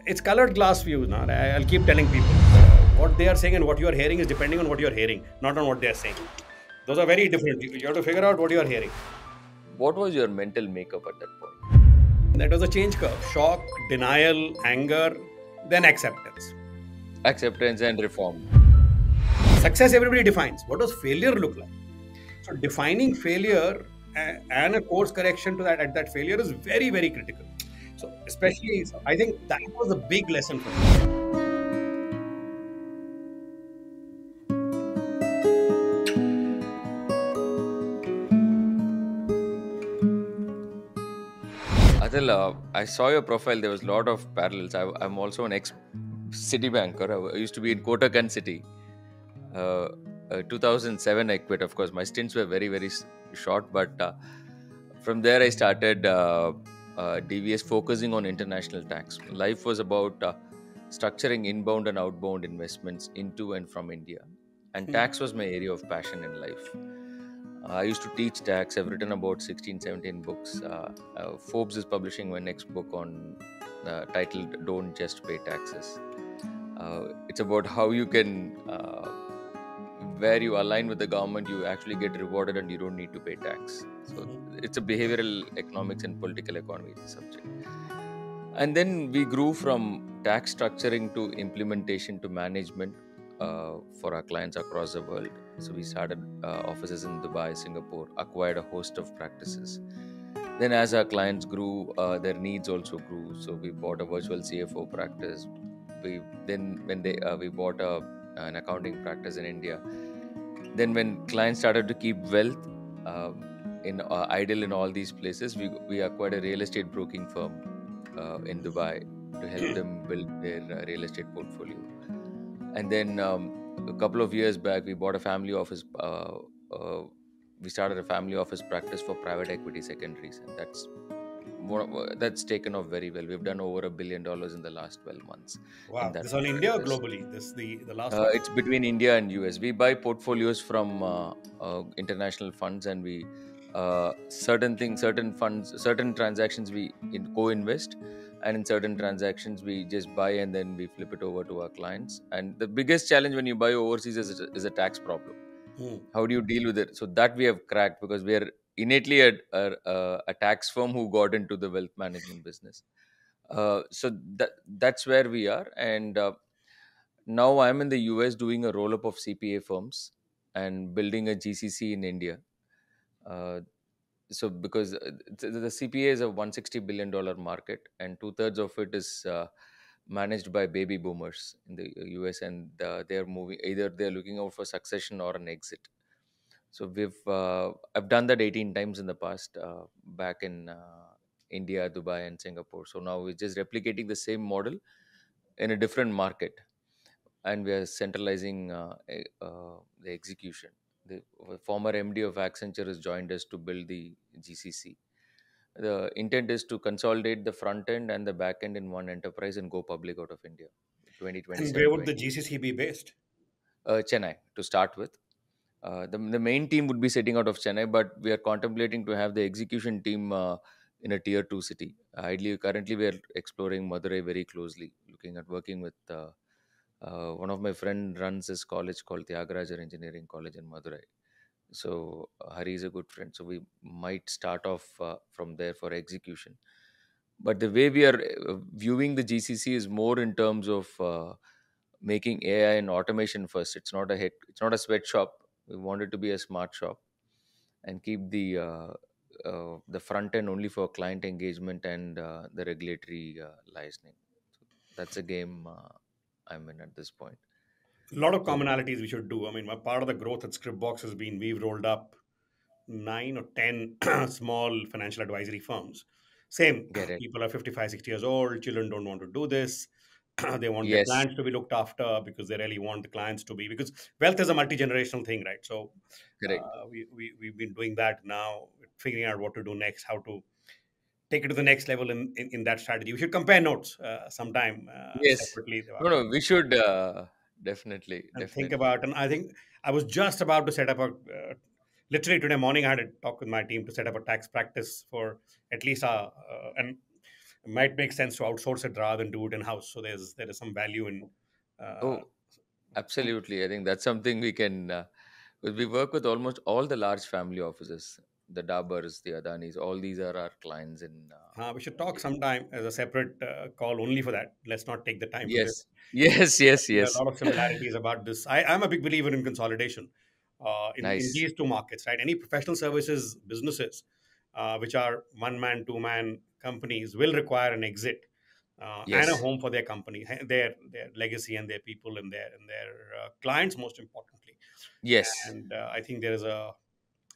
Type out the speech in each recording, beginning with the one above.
it's colored glass views. Now, I'll keep telling people what they are saying and what you are hearing is depending on what you are hearing, not on what they are saying. Those are very different. You have to figure out what you are hearing. What was your mental makeup at that point? That was a change curve: shock, denial, anger, then acceptance. Acceptance and reform. Success everybody defines. What does failure look like? So defining failure and a course correction to that at that failure is very, very critical. So especially, I think that was a big lesson for me. Atul, I saw your profile. There was a lot of parallels. I'm also an ex-city banker. I used to be in Kotak City. 2007, I quit. Of course, my stints were very, very short. But from there, I started DVS, focusing on international tax. Life was about structuring inbound and outbound investments into and from India. And tax was my area of passion in life. I used to teach tax. I've written about 16, 17 books. Forbes is publishing my next book on titled Don't Just Pay Taxes. It's about how you can, where you align with the government, you actually get rewarded and you don't need to pay tax. So it's a behavioral economics and political economy subject. And then we grew from tax structuring to implementation to management for our clients across the world. So we started offices in Dubai, Singapore, acquired a host of practices. Then as our clients grew, their needs also grew. So we bought a virtual CFO practice. We bought an accounting practice in India. Then when clients started to keep wealth idle in all these places, we acquired a real estate broking firm in Dubai to help them build their real estate portfolio. And then a couple of years back, we bought a family office. We started a family office practice for private equity secondaries, and that's taken off very well. We've done over $1 billion in the last 12 months. Wow, In that this on India or practice. globally? This the last one. It's between India and US. We buy portfolios from international funds, and we certain funds, certain transactions we co-invest, and in certain transactions we just buy and then we flip it over to our clients. And the biggest challenge when you buy overseas is a tax problem. How do you deal with it? So that we have cracked, because we are innately a tax firm who got into the wealth management business. So that's where we are. And now I'm in the US doing a roll up of CPA firms and building a GCC in India. So because the CPA is a $160 billion market, and two-thirds of it is managed by baby boomers in the US, and they're moving, either they're looking out for succession or an exit. So I've done that 18 times in the past, back in India, Dubai, and Singapore. So now we're just replicating the same model in a different market, and we are centralizing the execution. The former MD of Accenture has joined us to build the GCC. The intent is to consolidate the front end and the back end in one enterprise and go public out of India. And where 2027, would the GCC be based? Chennai to start with. The main team would be sitting out of Chennai, but we are contemplating to have the execution team in a tier 2 city. Ideally, currently we are exploring Madurai very closely, looking at working with one of my friend runs this college called Tyagarajar Engineering College in Madurai. So Hari is a good friend. So we might start off from there for execution. But the way we are viewing the GCC is more in terms of making AI and automation first. It's not a sweatshop. We want it to be a smart shop, and keep the front end only for client engagement and the regulatory licensing. So that's a game I'm in at this point. A lot of So commonalities we should do. I mean, part of the growth at Scriptbox has been we've rolled up 9 or 10 small financial advisory firms. Same, get it. people are 55, 60 years old, children don't want to do this. They want their Yes, clients to be looked after because they really want the clients to be, because wealth is a multi-generational thing, right? So correct. we've been doing that now, figuring out what to do next, how to take it to the next level in that strategy. We should compare notes sometime Yes. separately, No, Divakar, no, we should definitely, and think definitely. about. And I think I was just about to set up a. Literally today morning, I had a talk with my team to set up a tax practice for at least and it might make sense to outsource it rather than do it in house. So there is some value in. Uh, Oh, absolutely. I think that's something we can. 'Cause we work with almost all the large family offices, the Daburs, the Adanis. All these are our clients in we should talk India. sometime as a separate call only for that. Let's not take the time for this. Yes, yes, yes, There are a yes. lot of similarities about this. I'm a big believer in consolidation in Nice. these two markets, right? Any professional services businesses, which are one man, two man companies, will require an exit and a Yes, home for their company, their legacy and their people and their clients, most importantly. yes. And I think there is a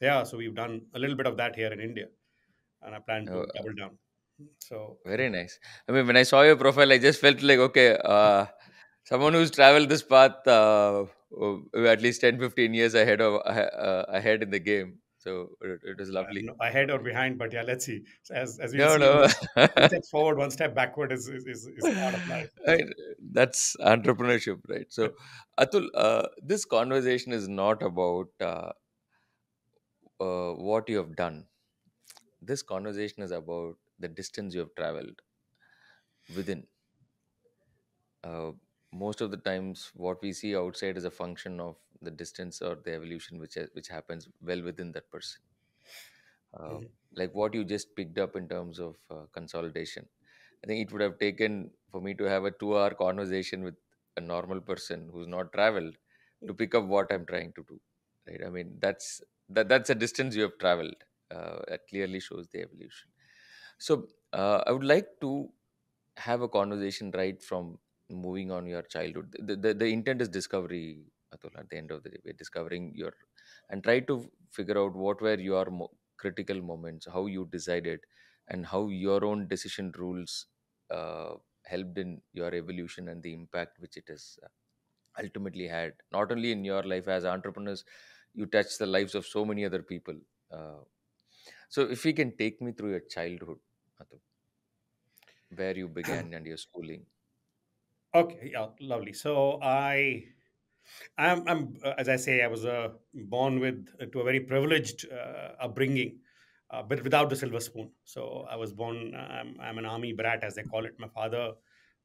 yeah. So we've done a little bit of that here in India, and I plan Oh, to double down. So very nice. I mean, when I saw your profile, I just felt like, okay, someone who's traveled this path at least 10, 15 years ahead in the game. So it was lovely. no, ahead or behind, but yeah, let's see. So as we'll No, see, no. two steps forward, one step backward is part of life. Right. That's entrepreneurship, right? So, Atul, this conversation is not about what you have done. This conversation is about the distance you have traveled within. Uh, Most of the times, what we see outside is a function of the distance or the evolution which happens well within that person. Uh, Mhm. like what you just picked up in terms of consolidation. I think it would have taken for me to have a 2 hour conversation with a normal person who's not traveled to pick up what I'm trying to do. Right. I mean, that's a distance you have traveled. That clearly shows the evolution. So I would like to have a conversation right from moving on your childhood. The intent is discovery, Atul. At the end of the day, we're discovering your and try to figure out what were your critical moments, how you decided, and how your own decision rules uh, helped in your evolution and the impact which it has ultimately had, not only in your life as entrepreneurs, you touch the lives of so many other people. Uh, so, if you can take me through your childhood, Atul, where you began and your schooling. Okay, yeah, lovely. So I'm as I say, I was born with to a very privileged upbringing, but without the silver spoon. So I was born. I'm an army brat, as they call it. My father,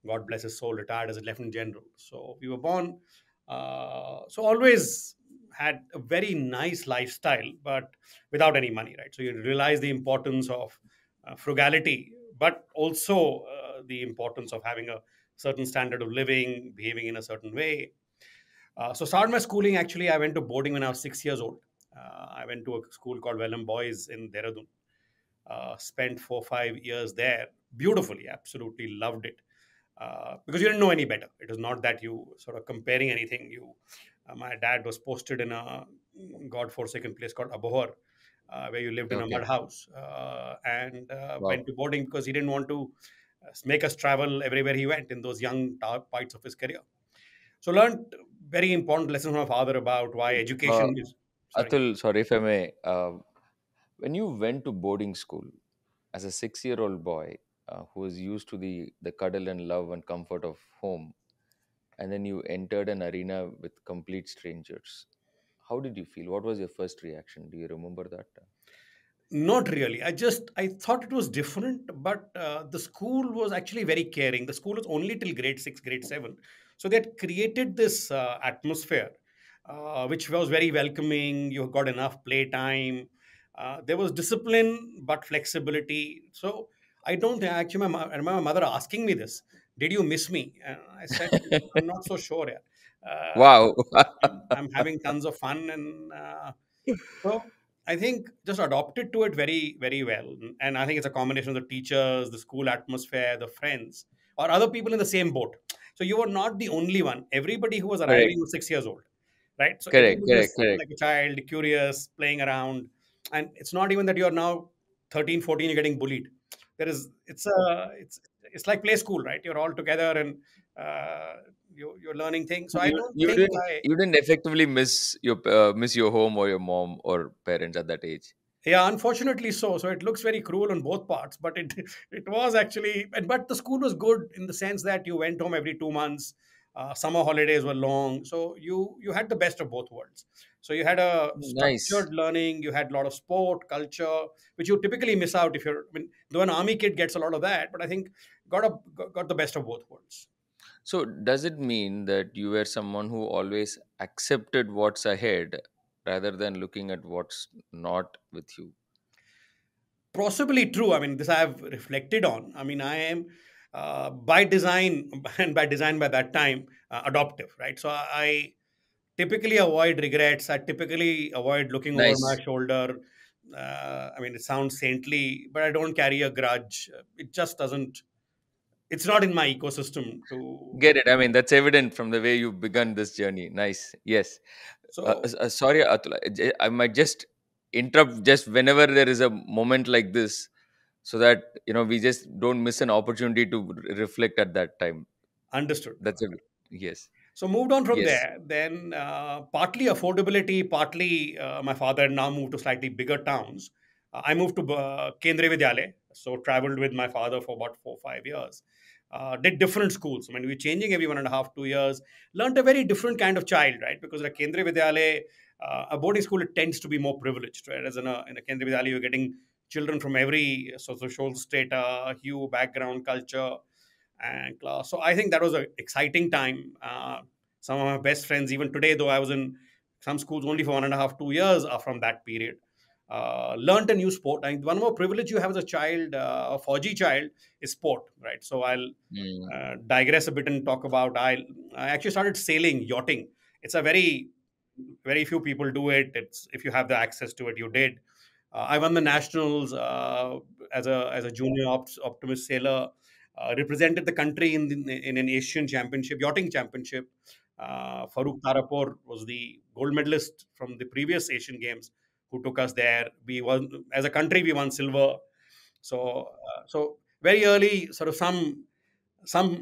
God bless his soul, retired as a lieutenant general. So we were born. So always had a very nice lifestyle, but without any money, right? So you realize the importance of frugality, but also the importance of having a certain standard of living, behaving in a certain way. So started my schooling. Actually, I went to boarding when I was 6 years old. I went to a school called Welham Boys in Dehradun. Spent 4 5 years there. Beautifully, absolutely loved it. Because you didn't know any better. It was not that you sort of comparing anything. My dad was posted in a god-forsaken place called Abohar, where you lived in a mud Okay. house, and went Wow. to boarding because he didn't want to make us travel everywhere he went in those young parts of his career. So learned very important lessons from my father about why Uh, education is. Sorry. Atul, sorry if I may. When you went to boarding school as a 6-year-old boy who was used to the cuddle and love and comfort of home, and then you entered an arena with complete strangers, how did you feel? What was your first reaction? Do you remember that? Not really. I thought it was different, but the school was actually very caring. The school was only till grade six, grade seven, so they had created this atmosphere, which was very welcoming. You got enough playtime. There was discipline, but flexibility. So I don't think actually. I remember my mother asking me this: "Did you miss me?" And I said, "I'm not so sure yet. Wow. I'm having tons of fun and." So I think just adopted to it very, very well. And I think it's a combination of the teachers, the school atmosphere, the friends, or other people in the same boat. So you were not the only one. Everybody who was Correct, arriving was 6 years old, right? So correct, everybody correct, was correct. like a child, curious, playing around. And it's not even that you're now 13, 14, you're getting bullied. It's like play school, right? You're all together and uh, you're learning things. So I don't You think didn't you didn't effectively miss your home or your mom or parents at that age. Yeah, unfortunately so. So it looks very cruel on both parts, but it it was actually. But the school was good in the sense that you went home every 2 months. Summer holidays were long, so you had the best of both worlds. So you had a Nice. structured learning, you had a lot of sport, culture, which you typically miss out if you're, I mean, though an army kid gets a lot of that, but I think got the best of both worlds. So does it mean that you were someone who always accepted what's ahead rather than looking at what's not with you? Possibly true. I mean, this I've reflected on. I mean, I am by design, and by design by that time, adoptive, right? So I typically avoid regrets. I typically avoid looking over my Nice. shoulder. I mean, it sounds saintly, but I don't carry a grudge. It just doesn't. It's not in my ecosystem to. Get it. I mean, that's evident from the way you begun this journey. Nice. Yes. So Sorry, Atul. I might just interrupt just whenever there is a moment like this, so that we just don't miss an opportunity to reflect at that time. understood. That's a yes. So moved on from Yes. there. Then partly affordability, partly my father now moved to slightly bigger towns. I moved to Kendriya Vidyalaya, so traveled with my father for about 4 5 years. Did different schools. I mean, we're changing every 1.5 2 years. Learned a very different kind of child, right? Because at Kendriya Vidyalaya, a boarding school, it tends to be more privileged, right? As in a Kendriya Vidyalaya, you're getting children from every social strata, hue, background, culture, and class. So I think that was an exciting time. Some of my best friends, even today, though I was in some schools only for 1.5 2 years, are from that period. Learned a new sport. And one more privilege you have as a child, a Fauji child, is sport, right? So I'll Mm. digress a bit and talk about. I actually started sailing, yachting. It's a very few people do it. It's if you have the access to it, you did. I won the nationals as a junior optimist sailor. Represented the country in an Asian championship, yachting championship. Farooq Tarapur was the gold medalist from the previous Asian Games, who took us there. We won as a country. We won silver. So very early, sort of some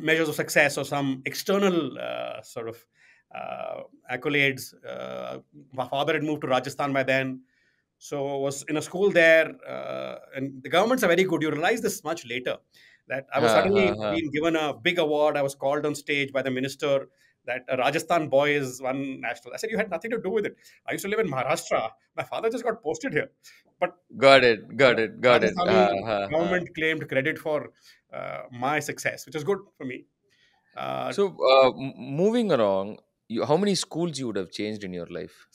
measures of success or some external sort of accolades. My father had moved to Rajasthan by then, so was in a school there, and the governments are very good. You realize this much later, that I was Ha, ha, suddenly ha. being given a big award. I was called on stage by the minister that a Rajasthan boy is one national. I said, you had nothing to do with it. I used to live in Maharashtra. My father just got posted here, but Got it. the Got it. Got it. Ha, Rajasthani ha, ha. government claimed credit for my success, which is good for me. Uh, So, moving along, how many schools you would have changed in your life?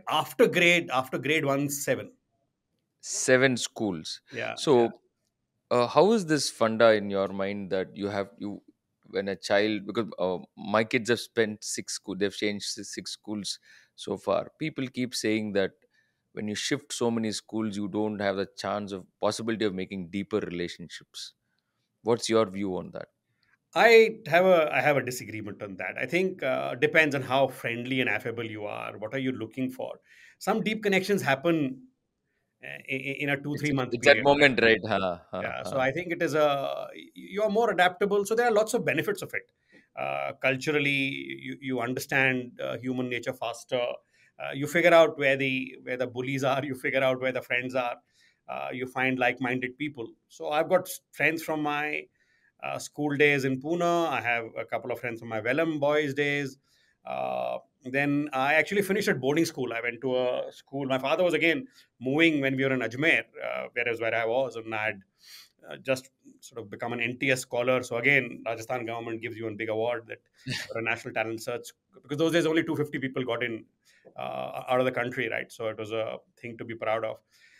after grade 1 7. 7 schools. Yeah, yeah. So, how is this funda in your mind that you when a child, because my kids have spent 6 school, they've changed 6 schools so far. People keep saying that when you shift so many schools, you don't have the chance of possibility of making deeper relationships. What's your view on that? I have a disagreement on that. I think depends on how friendly and affable you are. What are you looking for? Some deep connections happen in a two It's three month it's that period, right? moment, right? Ha, ha, Yeah, so ha. I think it is you are more adaptable. So there are lots of benefits of it. Culturally, you understand human nature faster. You figure out where the bullies are. You figure out where the friends are. You find like-minded people. So I've got friends from my school days in Pune. I have a couple of friends from my Vellum boys days. Then I actually finished at boarding school. I went to a school. My father was again moving when we were in Ajmer, whereas where I was, and I had just sort of become an NTS scholar. So again, Rajasthan government gives you a big award that for a national talent search, because those days only 250 people got in out of the country, right? So it was a thing to be proud of.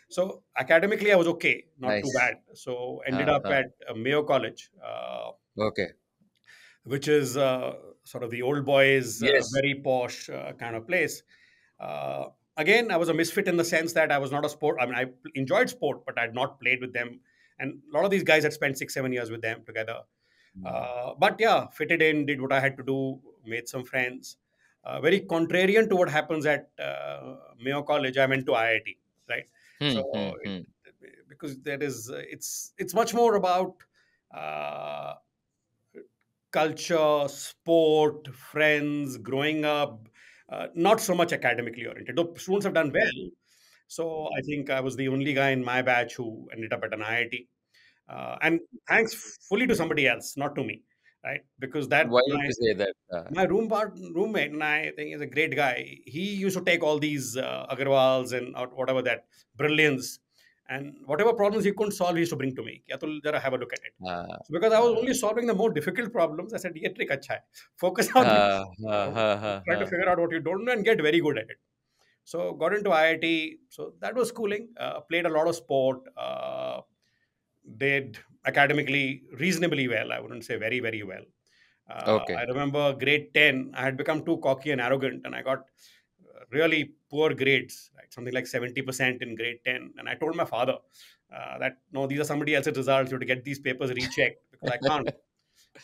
So academically, I was okay, not too Nice. bad. So ended Ha, up ha. at Mayo College, Okay. which is sort of the old boys, Yes. very posh kind of place. Uh, Again, I was a misfit in the sense that I was not a sport. I mean, I enjoyed sport, but I had not played with them. And a lot of these guys had spent 6 7 years with them together. Mm. But yeah, fitted in, did what I had to do, made some friends. Very contrarian to what happens at Mayo College. I went to IIT, right? Hmm, So hmm, hmm. because there is, it's much more about uh, culture, sport, friends, growing up, not so much academically oriented. Though students have done well. So I think I was the only guy in my batch who ended up at an IIT. And thanks fully to somebody else, not to me. right? Because that Why would you say that? my roommate and I think is a great guy. He used to take all these Agarwals and whatever that brilliance and whatever problems he couldn't solve, he used to bring to me. "Ki, Atul, jara have a look at it." Uh, So because I was uh, only solving the more difficult problems, I said, "Ye trick acha hai. Focus on this. Try to figure out what you don't know and get very good at it." So got into IIT. So that was schooling. Played a lot of sport. Did academically reasonably well. I wouldn't say very, very well. I okay. remember grade 10, I had become too cocky and arrogant, and I got really poor grades, right? Something like 70% in grade 10. And I told my father that, no, these are somebody else's results. You have to get these papers rechecked because I can't.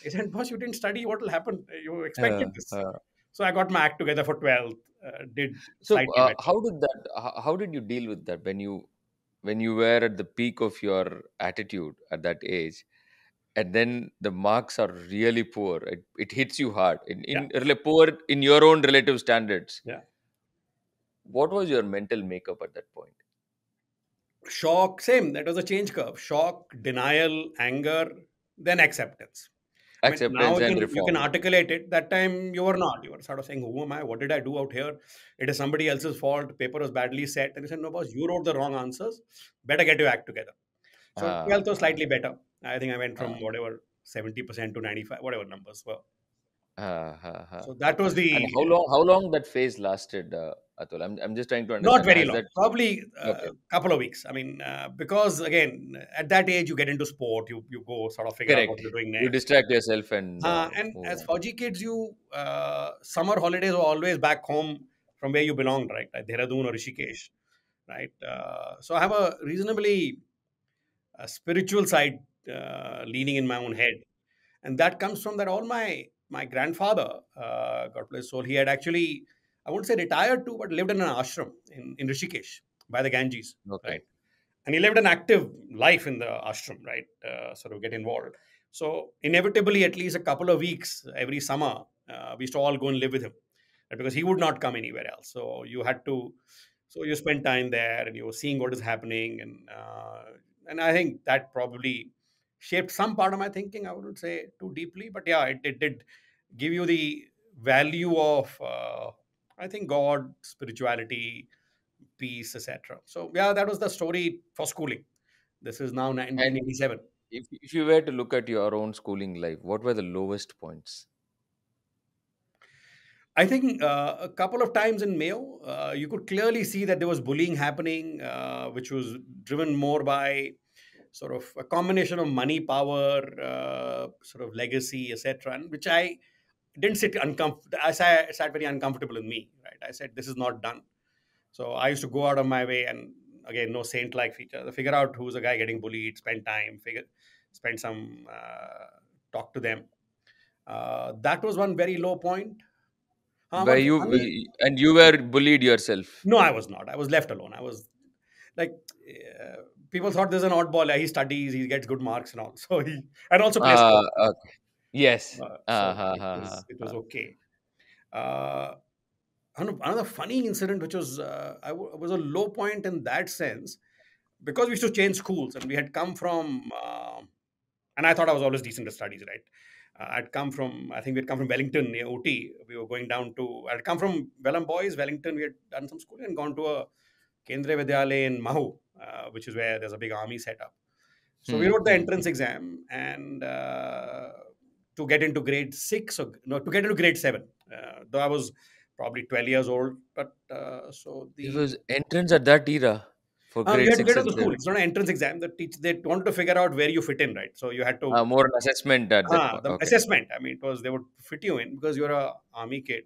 He said, "Boss, you didn't study. What will happen? You expected Uh, this." uh, So I got my act together for 12th, did so, slightly better. how did that? How did you deal with that when you were at the peak of your attitude at that age, and then the marks are really poor? It hits you hard Yeah, poor in your own relative standards. yeah. What was your mental makeup at that point? Shock, same. That was a change curve. Shock, denial, anger, then acceptance. I mean, now Acceptance and you can reform. articulate it. That time you were not. You were sort of saying, "Who am I? What did I do out here? It is somebody else's fault. Paper was badly set." And you said, "No, boss, you wrote the wrong answers. Better get your act together." So Uh, 12th was uh, slightly better. I think I went from uh, whatever 70% to 95, whatever numbers were. So uh. that was And the how long that phase lasted, Atul? I'm just trying to not understand. very Has long, that probably okay? a couple of weeks. I mean, because again, at that age, you get into sport, you go sort of figure out what Correct. you're doing You next. distract yourself and And move as on. Fauji kids, you summer holidays were always back home from where you belonged, right? Like Dehradun or Rishikesh, right? So I have a reasonably spiritual side leaning in my own head, and that comes from that all my grandfather, God bless his soul, he had actually, I wouldn't say retired to, but lived in an ashram in Rishikesh by the Ganges, Okay. right? And he lived an active life in the ashram, right? Sort of get involved. So inevitably, at least a couple of weeks every summer, we used to all go and live with him, right? Because he would not come anywhere else. So you had to, so you spend time there and you were seeing what is happening, and I think that probably shaped some part of my thinking. I wouldn't say too deeply, but yeah, it did give you the value of, I think, God, spirituality, peace, etc. So yeah, that was the story for schooling. This is now And 1987. if you were to look at your own schooling life, what were the lowest points? I think a couple of times in Mayo, you could clearly see that there was bullying happening, which was driven more by sort of a combination of money, power, sort of legacy, etc., and which I didn't sit uncomfortable. I sat very uncomfortable in me. Right, I said this is not done. So I used to go out of my way, and again, no saint-like feature. Figure out who's the guy getting bullied, spend time, spend some talk to them. That was one very low point. Were One you funny. and you were bullied yourself? No, I was not. I was left alone. I was like, uh, people thought there's an oddball. He studies, he gets good marks and all. So he and also plays sports. Okay. Yes. So Ha, ha, ha, it was ha. okay. Uh, Another funny incident, which was was a low point in that sense, because we used to change schools, and we had come from, and I thought I was always decent at studies, right? I'd come from, I think we'd come from Wellington near OT. We were going down to, I'd come from Welham Boys, Wellington. We had done some schooling and gone to a Kendriya Vidyalaya in Mahu, which is where there's a big army setup. So we wrote the Hmm. entrance exam, and to get into grade six, or no, to get into grade seven, though I was probably 12 years old. But so It the was entrance at that era for you grade had to six get into and school. seven. It's not an entrance exam. They wanted to figure out where you fit in, right? So you had to More an assessment at that point. the Okay. assessment. I mean, it was they would fit you in because you're a army kid.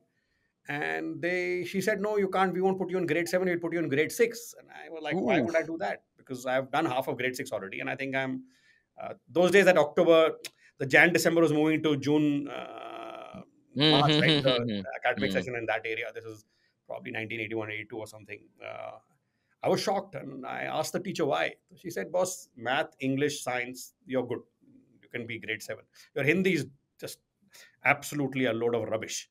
And she said, no, you can't. We won't put you in grade seven. We'll put you in grade six. And I was like, why Ooh. would I do that? Because I've done half of grade six already, and I think I'm those days at October, the Jan December was moving to June, March, right? The academic Hmm. session in that area. This is probably 1981, 82 or something. I was shocked, and I asked the teacher why. She said, "Boss, math, English, science, you're good. You can be grade seven. Your Hindi is just absolutely a load of rubbish.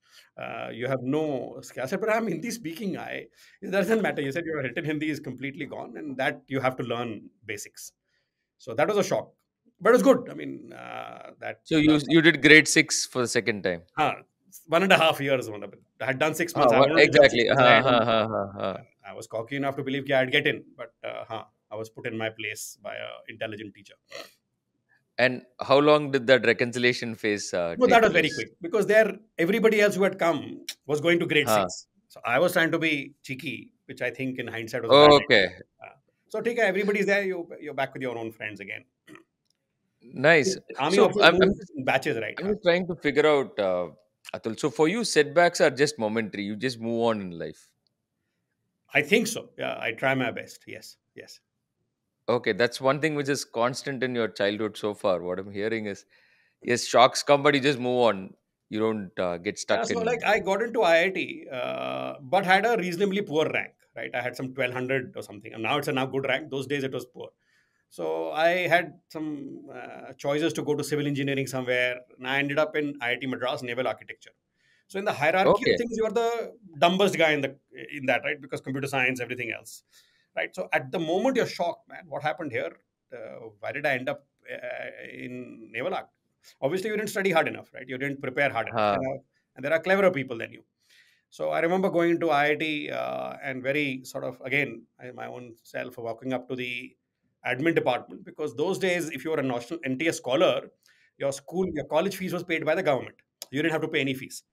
You have no skill." I said, "But I'm Hindi speaking. It doesn't matter." You said your written Hindi is completely gone, and that you have to learn basics. So that was a shock. but it was good. I mean, that So you did grade 6 for the second time. 1.5 years. I had done 6 months. I wanted to jump six Exactly. months ahead. Ha. I was cocky enough to believe that I'd get in, but I was put in my place by an intelligent teacher. And how long did that reconciliation phase No, that take was very place? quick because there everybody else who had come was going to grade Huh. six. So I was trying to be cheeky, which I think in hindsight was a bad idea. Okay. So take care, everybody's there. You're back with your own friends again. Nice. Army So officers move in batches, right? I'm just trying to figure out, Atul. So for you, setbacks are just momentary. You just move on in life. I think so. Yeah, I try my best. Yes, yes. Okay, that's one thing which is constant in your childhood so far. What I'm hearing is, yes, shocks come, but you just move on. You don't get Yeah, stuck so in. like I got into IIT, but had a reasonably poor rank, right? I had some 1200 or something, and now it's a now good rank. Those days it was poor. So I had some choices to go to civil engineering somewhere, and I ended up in IIT Madras Naval Architecture. So in the hierarchy of Okay. things, you are the dumbest guy in that, right? Because computer science, everything else, right? So at the moment, you're shocked, man. What happened here? Why did I end up in naval arch? Obviously, you didn't study hard enough, right? You didn't prepare hard enough, Huh. and there are cleverer people than you. So I remember going to IIT and very sort of again my own self walking up to the admin department because those days if you were a national NTS scholar, your college fees was paid by the government. You didn't have to pay any fees.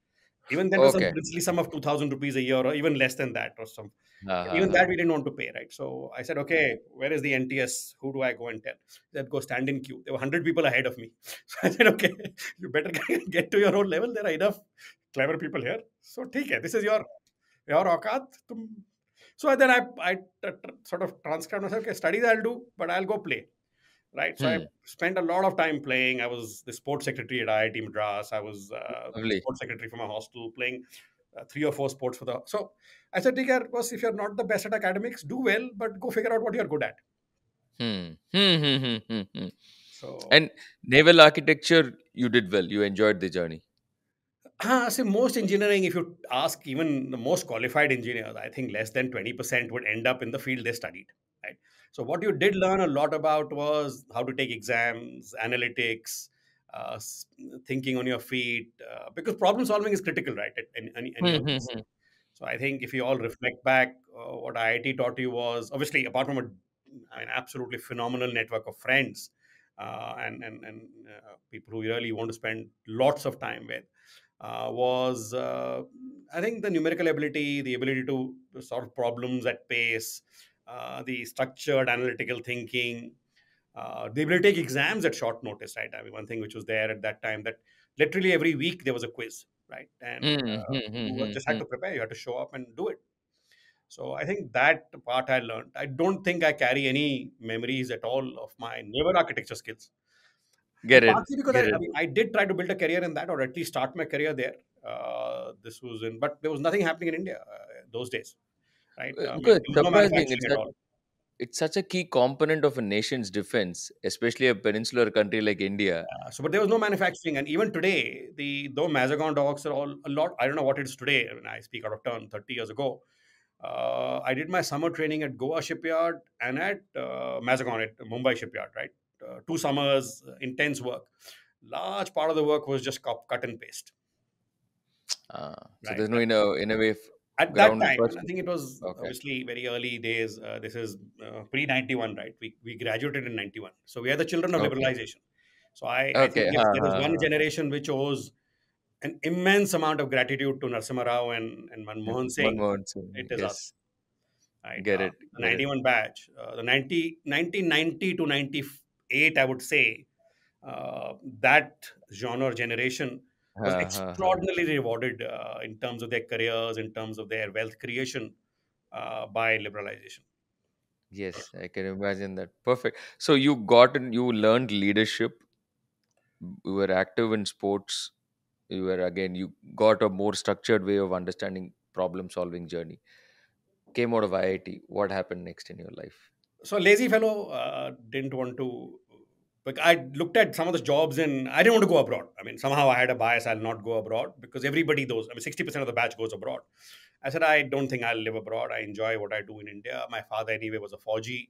Even then, it was some Okay. princely sum of 2,000 rupees a year, or even less than that, or some. Ha, ha, Even ha. that we didn't want to pay, right? So I said, okay, where is the NTS? Who do I go and tell? They said, go stand in queue. There were 100 people ahead of me. So I said, okay, you better get to your own level. There are enough clever people here. So take it. This is your aukat. So then I sort of transcribed myself. Okay, studies I'll do, but I'll go play. Right. So I Hmm. spent a lot of time playing. I was the sports secretary at IIT Madras. I was Lovely. sports secretary for my hostel, playing 3 or 4 sports for the. So I said, take care. Was if you're not the best at academics, do well, but go figure out what you're good at. Hmm. Hmm. Hmm. Hmm. Hmm. Hmm. So And naval architecture, you did well. You enjoyed the journey. see, most engineering, if you ask even the most qualified engineers, I think less than 20% would end up in the field they studied. Right. So what you did learn a lot about was how to take exams, analytics, thinking on your feet, because problem solving is critical, right, at any Hmm. of Hmm. this. Hmm. So I think if you all reflect back, what IIT taught you was obviously apart from an absolutely phenomenal network of friends and people who really want to spend lots of time with, was I think the numerical ability, the ability to solve problems at pace, the structured analytical thinking, the ability to take exams at short notice, right? I mean, one thing which was there at that time that literally every week there was a quiz, right? And Hmm. Hmm. Hmm. you Hmm. just had Hmm. to prepare, you had to show up and do it. So I think that part I learned. I don't think I carry any memories at all of my naval architecture skills. Get And it. partly because Get I it. mean, I did try to build a career in that, or at least start my career there. This was in, but there was nothing happening in India those days, right? I mean, Because there it's was no surprising. manufacturing at all. It's such a key component of a nation's defense, especially a peninsular country like India. So, but there was no manufacturing, and even today, though Mazagon dogs are all a lot. I don't know what it is today. I mean, I speak out of turn. 30 years ago, I did my summer training at Goa shipyard and at Mazagon at Mumbai shipyard. Right, 2 summers, intense work. Large part of the work was just cut and paste. So Right. there's no in a way At that ground time, and first. I think it was Okay. obviously very early days. This is pre 91, right? We graduated in 91, so we are the children of Okay. liberalization. So I think Okay. if Ha, there is ha, one ha. generation which owes an immense amount of gratitude to Narasimha Rao and Manmohan Singh, Manmohan Singh. it is us, Yes. right? Get it. The Get it. 91 batch, the 1990 to 98, I would say, that genre generation was Ha, ha, ha. extraordinarily rewarded in terms of their careers, in terms of their wealth creation by liberalization. Yes, I can imagine that. Perfect. So you got in, you learned leadership. You were active in sports. You were again. You got a more structured way of understanding problem solving journey. Came out of IIT. What happened next in your life? So lazy fellow didn't want to. Like I looked at some of the jobs and I didn't want to go abroad. I mean, somehow I had a bias. I'll not go abroad because everybody those. I mean, 60% of the batch goes abroad. I said I don't think I'll live abroad. I enjoy what I do in India. My father anyway was a Fauji.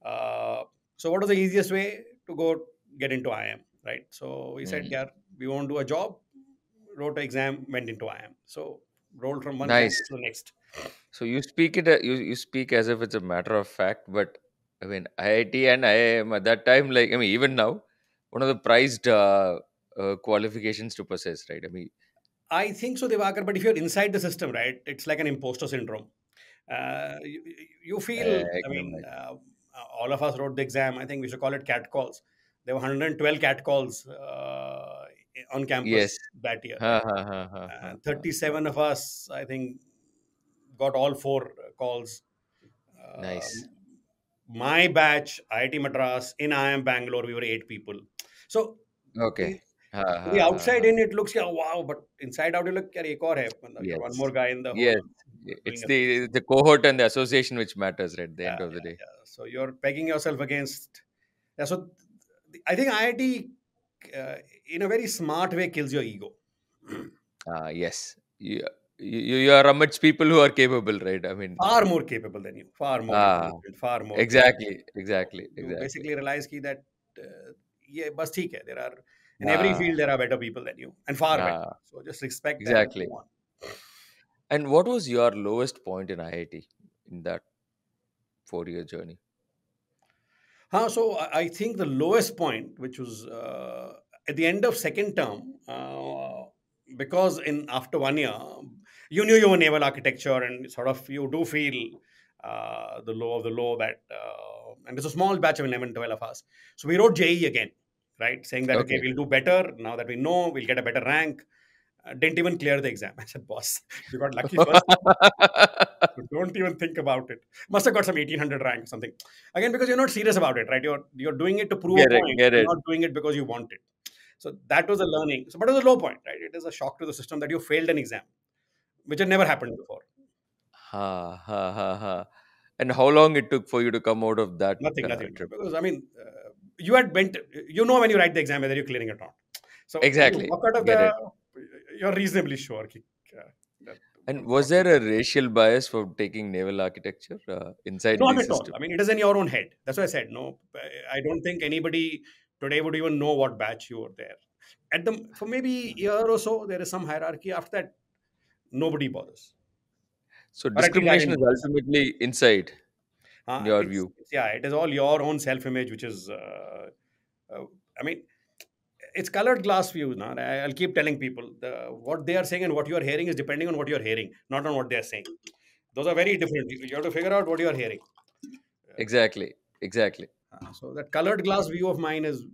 Uh, so what was the easiest way to go? get into IIM, right? So we said, Mm. yeah, we won't do a job, wrote an exam, went into IIM. So rolled from one Nice. campus to the next. So you speak it, you speak as if it's a matter of fact, but I mean, IIT and IIM at that time, like, I mean, even now, one of the prized qualifications to possess, right? I mean, I think so, Divakar, but if you're inside the system, right, it's like an imposter syndrome. You, you feel, I I can mean, imagine. all of us wrote the exam. I think we should call it cat calls. There were 112 cat calls on Yes. campus that year, Ha, right? ha, ha, ha, ha, ha. 37 of us, I think, got all four calls. Uh, Nice. my batch, IIT Madras, in IIM Bangalore, we were 8 people. So Okay. the, Ha, to the ha, ha, outside ha. in, it looks like, oh, wow, but inside out, you look, "Yaar, ek aur hai." You're one Yes. more guy in the whole Yes. doing It's a thing. the cohort and the association which matters, right? At the Yeah, end of the yeah, day. yeah. So you're pegging yourself against. Yeah, so I think IIT, uh, in a very smart way, kills your ego. Yes. You are amidst people who are capable, right? I mean, Far more capable than you, far more ah, intelligent, far more capable. exactly, So exactly, you exactly. basically realize ki that yeah, bas theek hai. There are in every Ah, field there are better people than you and far better. ah, So just respect them and exactly. move on. And what was your lowest point in IIT in that 4 year journey? So I think the lowest point, which was at the end of second term, because in after 1 year, you knew you were naval architecture, and sort of you do feel the low of the low that, and it's a small batch of 11, 12 of us. So we wrote JE again, right, saying that okay, Okay. we'll do better now that we know we'll get a better rank. Didn't even clear the exam. I said, boss, you got lucky first. So don't even think about it. Must have got some 1800 rank or something. Again, because you're not serious about it, right? You're doing it to prove a Get it, point. get You're it. not doing it because you want it. So that was a learning. So, but it was a low point, right? It is a shock to the system that you failed an exam, which had never happened before. Ha, ha, ha, ha. And how long it took for you to come out of that Nothing, nothing. trip? Because I mean, you had went. You know when you write the exam whether you're clearing it or not. So when you Exactly. walk out of Get the, it. you're reasonably sure. That And was there a racial bias for taking naval architecture inside Not the at all. system? I mean, it is in your own head. That's why I said no. I don't think anybody today would even know what batch you were there. At the for maybe a year or so, there is some hierarchy. After that, nobody bothers, So or at least I discrimination didn't is bother. ultimately inside, in your view. It's yeah, it is all your own self-image, which is. I mean, it's colored glass view. Now I'll keep telling people what they are saying and what you are hearing is depending on what you are hearing, not on what they are saying. Those are very different. You have to figure out what you are hearing. Exactly. Exactly. So that colored glass view of mine is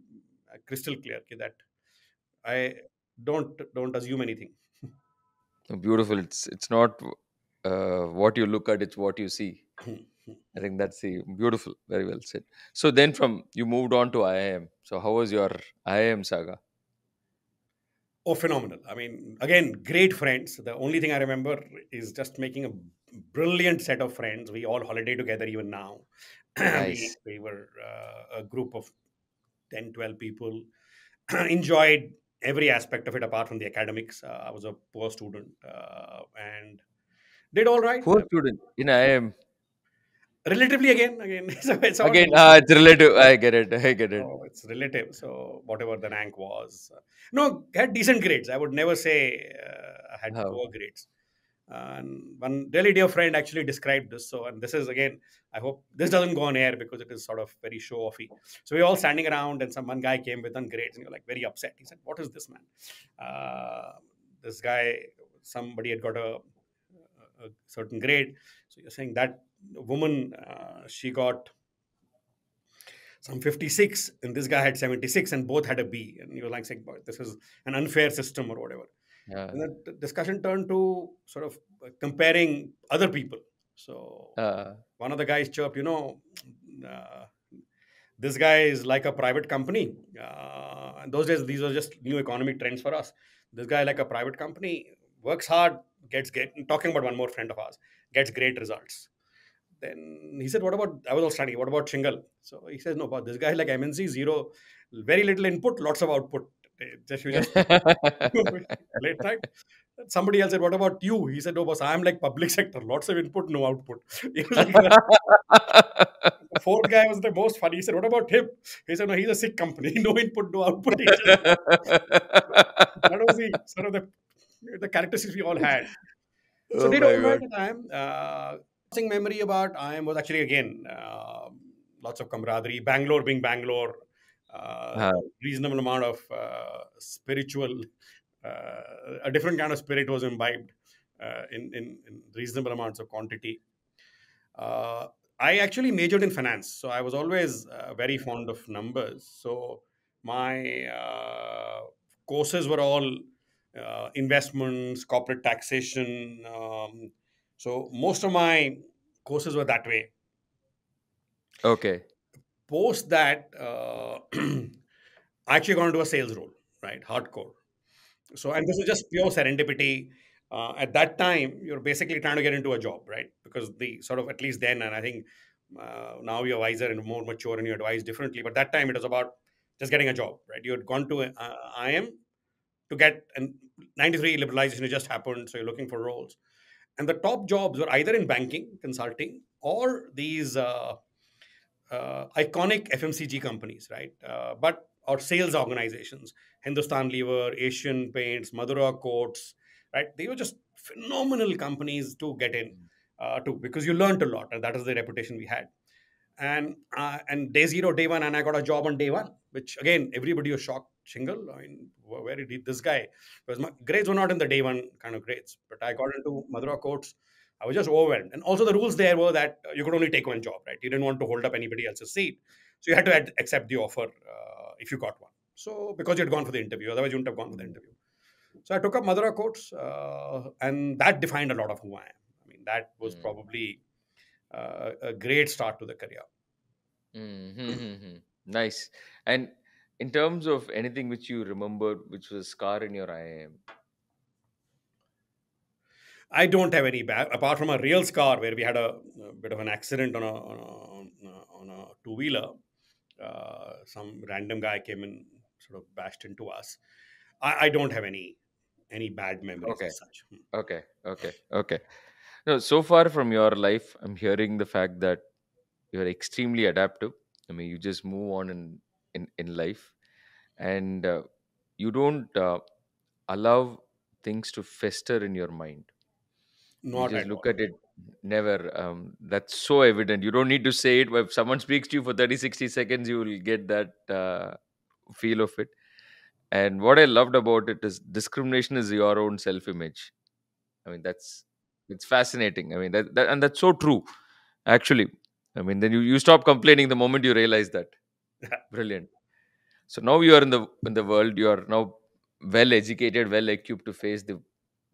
crystal clear. Okay, that I don't assume anything. Beautiful. It's not what you look at; it's what you see. I think that's the beautiful. Very well said. So then, from you moved on to IIM. So how was your IIM saga? Oh, phenomenal! I mean, again, great friends. The only thing I remember is just making a brilliant set of friends. We all holiday together even now. Nice. We were a group of 10, 12 people. Enjoyed every aspect of it apart from the academics. I was a poor student and did all right. Poor student in IIM. Relatively, again, it's all Again, relative. it's relative. I get it. I get it. Oh, it's relative. So whatever the rank was, no, had decent grades. I would never say I had How? poor grades. And one really dear friend actually described this. So, and this is again, I hope this doesn't go on air because it is sort of very show offy. So we're all standing around, and some one guy came with on grades, and you're like very upset. He said, "What is this, man? This guy, somebody had got a certain grade. So you're saying that woman, she got some 56 and this guy had 76 and both had a B, and you're like saying, boy, this is an unfair system or whatever. Yeah. And the discussion turned to sort of comparing other people. So Uh, one of the guys chirped, uh, this guy is like a private company. And those days, these were just new economic trends for us. This guy, like a private company, works hard, gets great. Talking about one more friend of ours, gets great results. Then he said, "What about?" I was all studying. What about Shingal? So he says, "No, but this guy like MNC, zero, very little input, lots of output. Just you just late night." Somebody else said, "What about you?" He said, "No, boss, I'm like public sector, lots of input, no output." He was like, fourth guy was the most funny. He said, "What about him?" He said, "No, he's a sick company. No input, no output." He just, that was the sort of the characteristics we all had. So Oh did my all right god. at IIM. Passing memory about IIM was actually again lots of camaraderie. Bangalore being Bangalore, uh, Huh. reasonable amount of spiritual, a different kind of spirit was imbibed in reasonable amounts of quantity. Uh, I actually majored in finance, so I was always very fond of numbers. So my courses were all investments, corporate taxation. So most of my courses were that way. Okay. Post that, I actually got into a sales role, right? Hardcore. So, and this is just pure serendipity. At that time, you're basically trying to get into a job, right? Because the sort of, at least then, and I think now you're wiser and more mature and you advise differently. But that time it was about just getting a job, right? You had gone to IM to get, and 93 liberalization had just happened. So you're looking for roles. And the top jobs were either in banking, consulting, or these iconic FMCG companies, right? But or sales organizations, Hindustan Lever, Asian Paints, Madura Coats, right? They were just phenomenal companies to get in to, because you learned a lot, and that is the reputation we had. And day zero, day one, and I got a job on day one, which again everybody was shocked. Shingle, I mean, where did this guy? Because my grades were not in the day one kind of grades, but I got into Madura Coats. I was just overwhelmed, and also the rules there were that you could only take one job, right? You didn't want to hold up anybody else's seat, so you had to accept the offer if you got one. So because you had gone for the interview, otherwise you wouldn't have gone for the interview. So I took up Madura Coats, and that defined a lot of who I am. I mean, that was Mm. probably a great start to the career. Mm-hmm. Nice. And in terms of anything which you remember, which was a scar in your IIM. I don't have any bad, apart from a real scar where we had a bit of an accident on a two wheeler. Some random guy came and sort of bashed into us. I don't have any bad memories Okay. as such. Okay. Okay. Okay. No, so far from your life, I'm hearing the fact that you're extremely adaptive. I mean, you just move on in life, and you don't allow things to fester in your mind. You Not just at look all. at it. Never. That's so evident. You don't need to say it. But if someone speaks to you for 30, 60 seconds, you will get that feel of it. And what I loved about it is discrimination is your own self-image. I mean, that's it's fascinating. I mean, that and that's so true. Actually, I mean, then you stop complaining the moment you realize that. Brilliant. So now you are in the world. You are now well educated, well equipped to face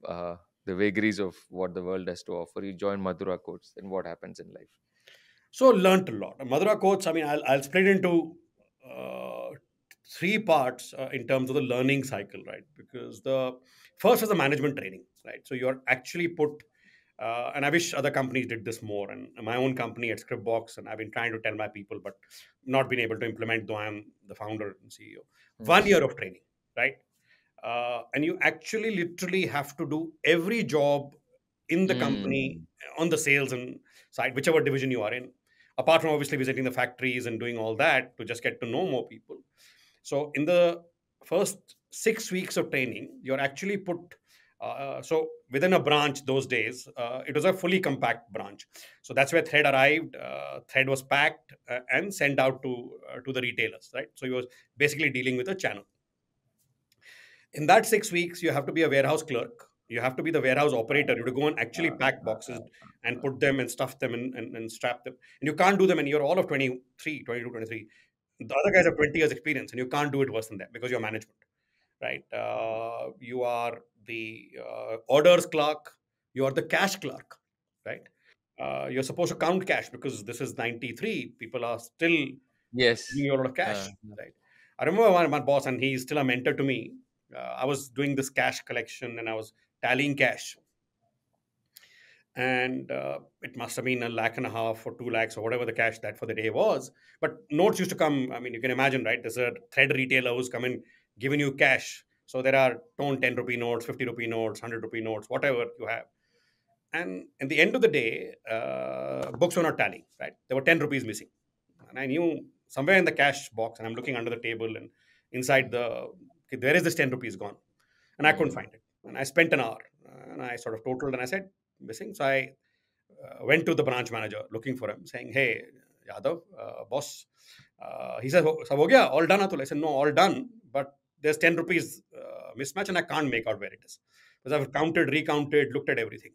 uh, the vagaries of what the world has to offer. You join Madura Codes. Then what happens in life? So learnt a lot. Madura coach. I mean, I'll split into uh, three parts in terms of the learning cycle, right? Because the first is the management training, right? So you're actually put, and I wish other companies did this more. And my own company at Scriptbox, and I've been trying to tell my people, but not been able to implement. Though I'm the founder and CEO. Mm. 1 year of training, right? And you actually literally have to do every job in the company Mm. on the sales and side, whichever division you are in, apart from obviously visiting the factories and doing all that to just get to know more people. So in the first 6 weeks of training, you're actually put. So within a branch those days, it was a fully compact branch. So that's where thread arrived. Thread was packed and sent out to the retailers, right? So you was basically dealing with a channel. In that 6 weeks, you have to be a warehouse clerk. You have to be the warehouse operator. You have to go and actually pack boxes and put them and stuff them and strap them. And you can't do them, and you're all of 23, 22, 23. The other guys have 20 years experience, and you can't do it worse than that because you're management, right? You are the orders clerk. You are the cash clerk, right? You're supposed to count cash because this is 93. People are still giving Yes. you a lot of cash, right? I remember my boss, and he's still a mentor to me. I was doing this cash collection and I was tallying cash, and it must have been a lakh and a half or 2 lakhs or whatever the cash that for the day was. But notes used to come. I mean, you can imagine, right? There's a thread retailer who's come in giving you cash. So there are torn 10 rupee notes, 50 rupee notes, 100 rupee notes, whatever you have. And at the end of the day, books were not tallying, right? There were 10 rupees missing. And I knew somewhere in the cash box, and I'm looking under the table, and inside okay, there is this 10 rupees gone. And I couldn't Mm. find it. And I spent an hour, and I sort of totaled, and I said, missing. So I went to the branch manager looking for him, saying, "Hey, Yadav, boss." He said, "Sab ho gaya? All done, Atul?" I said, "No, all done, but there's 10 rupees mismatch, and I can't make out where it is. Because I've counted, recounted, looked at everything."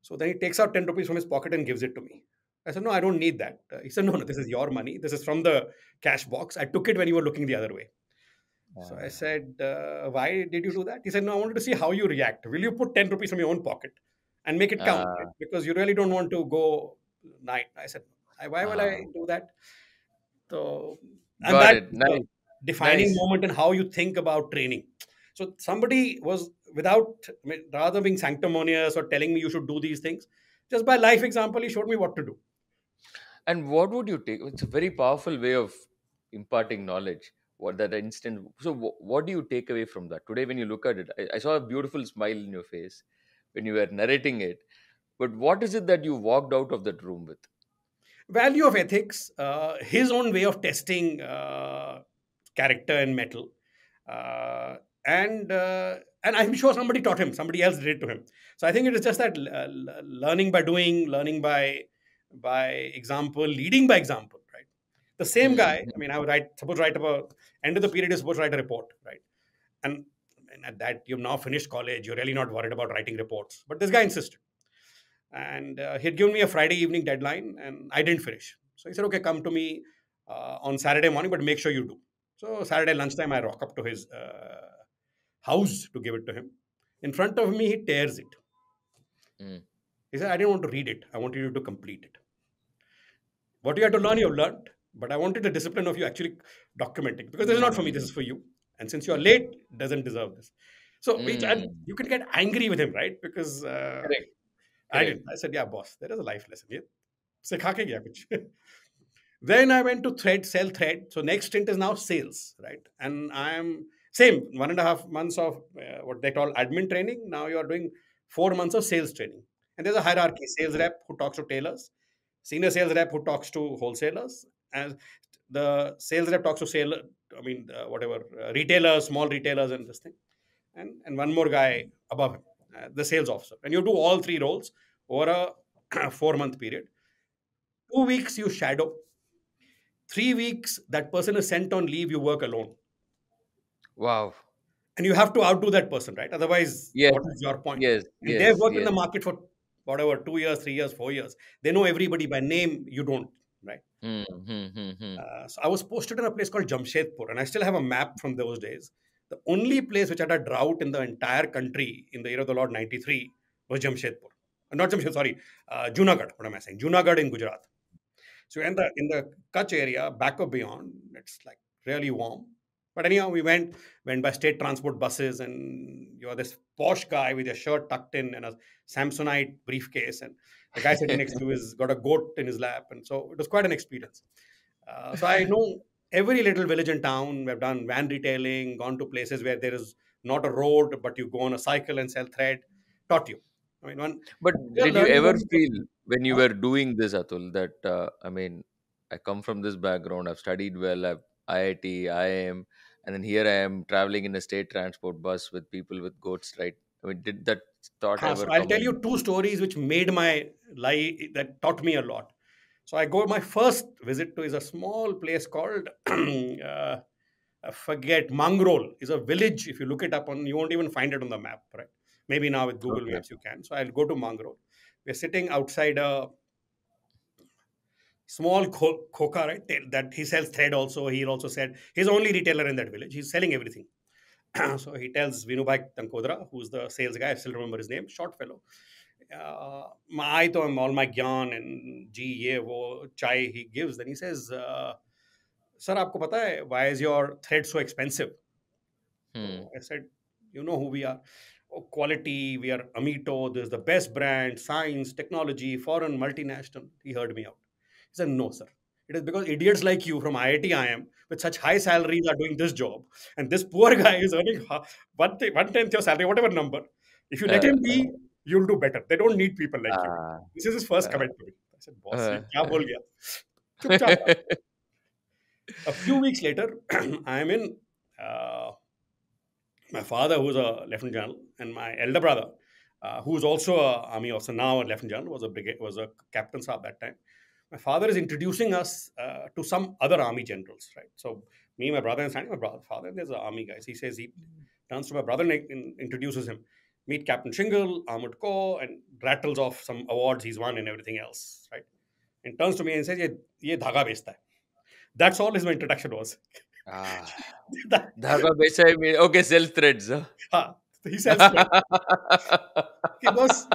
So then he takes out 10 rupees from his pocket and gives it to me. I said, "No, I don't need that." He said, "No, no, this is your money. This is from the cash box. I took it when you were looking the other way." So I Uh, said, "Why did you do that?" He said, "No, I wanted to see how you react. Will you put 10 rupees from your own pocket and make it count? Right? uh, Because you really don't want to go night." I said, "Why will I uh, do that?" So, and got that's it. the Nice. defining Nice. moment in how you think about training. So somebody was without, I mean, rather being sanctimonious or telling me you should do these things, just by life example, he showed me what to do. And what would you take? It's a very powerful way of imparting knowledge. What that instant. So, what do you take away from that today? When you look at it, I saw a beautiful smile in your face when you were narrating it. But what is it that you walked out of that room with? Value of ethics, his own way of testing character and metal, uh, and I'm sure somebody taught him, somebody else did it to him. So I think it is just that learning by doing, learning by example, leading by example, right? The same Hmm. guy. I mean, I would write about end of the period. You're supposed to write a report, right? And at that you've now finished college. You're really not worried about writing reports, but this guy insisted. And he had given me a Friday evening deadline, and I didn't finish. So he said, "Okay, come to me on Saturday morning, but make sure you do." So Saturday lunchtime, I rock up to his house to give it to him. In front of me, he tears it. Hmm. He said, "I didn't want to read it. I wanted you to complete it. What you had to learn, you've learned. But I wanted the discipline of you actually documenting, because this is not for me. This Hmm. is for you. And since you're late, doesn't deserve this." So and Hmm. you can get angry with him, right? Because Correct. I Correct. didn't. I said, "Yeah, boss, there is a life lesson here. सिखा के गया कुछ." Then I went to sell thread. So next stint is now sales, right? And I'm same 1.5 months of what they call admin training. Now you are doing 4 months of sales training. And there's a hierarchy: sales rep who talks to tailors, senior sales rep who talks to wholesalers, and the sales rep talks to sailor. I mean, whatever retailers, small retailers, and this thing, and one more guy above him, the sales officer. And you do all three roles over a 4 month period. 2 weeks you shadow. 3 weeks, that person is sent on leave, you work alone. Wow. And you have to outdo that person, right? Otherwise, Yes. what is your point? Yes. And they've Yes. worked in the Yes. market for whatever, 2 years, 3 years, 4 years. They know everybody by name, you don't, right? Hmm. Hmm. Hmm. Hmm. So I was posted in a place called Jamshedpur, and I still have a map from those days. The only place which had a drought in the entire country in the year of the Lord 93 was Jamshedpur. Not Jamshedpur, sorry, Junagadh. What am I saying? Junagadh in Gujarat. So in the Kutch area, back or beyond, it's like really warm. But anyhow, we went by state transport buses, and you're this posh guy with your shirt tucked in and a Samsonite briefcase, and the guy sitting next to is got a goat in his lap, and so it was quite an experience. So I know every little village and town. We've done van retailing, gone to places where there is not a road, but you go on a cycle and sell thread. Taught you. I mean, one But real did you learning ever moment for feel me. when you Huh? were doing this, Atul, that I mean, I come from this background, I've studied well, I've IIT, IIM, and then here I am traveling in a state transport bus with people with goats, right? I mean, did that thought So ever I'll come tell on? you two stories which made my life, that taught me a lot. So I go, my first visit to is a small place called I forget, Mangrol is a village. If you look it up on, you won't even find it on the map, right? Maybe now with Google Okay. Maps you can. So I'll go to Mangrol. We're sitting outside a small khoka, right? That he sells thread also. He also said he's the only retailer in that village. He's selling everything. So he tells Vinubhai Tankodra, who's the sales guy, I still remember his name, short fellow. I to him all my gyan and ji ye wo chai he gives. Then he says, "Sir, आपको पता है why is your thread so expensive?" Hmm. So I said, "You know who we are. Oh, quality, we are Amito, this is the best brand, science, technology, foreign, multinational." He heard me out. He said, "No, sir. It is because idiots like you from IIT IM with such high salaries are doing this job. And this poor guy is earning one tenth your salary, whatever number. If you let Uh, him be, you'll do better. They don't need people like you." uh, This is his first uh, comment to me. I said, "Boss, ye uh, kya uh, bol gaya?" Chup chap. A few weeks later, I'm in. Uh, my father, who's a lieutenant general, and my elder brother, who's also a army officer now, a lieutenant general, was a captain at that time. My father is introducing us to some other army generals, right? So me, my brother, and standing my brother, father, there's an army guys. He says he turns to my brother and introduces him. Meet Captain Shingle, Armored Corps, and rattles off some awards he's won and everything else, right? And turns to me and says, "Ye dhaga bechta hai." That's all his introduction was. Ah, That- Dhaga Besai mean okay, self threads. Huh? ha, he sells thread. It was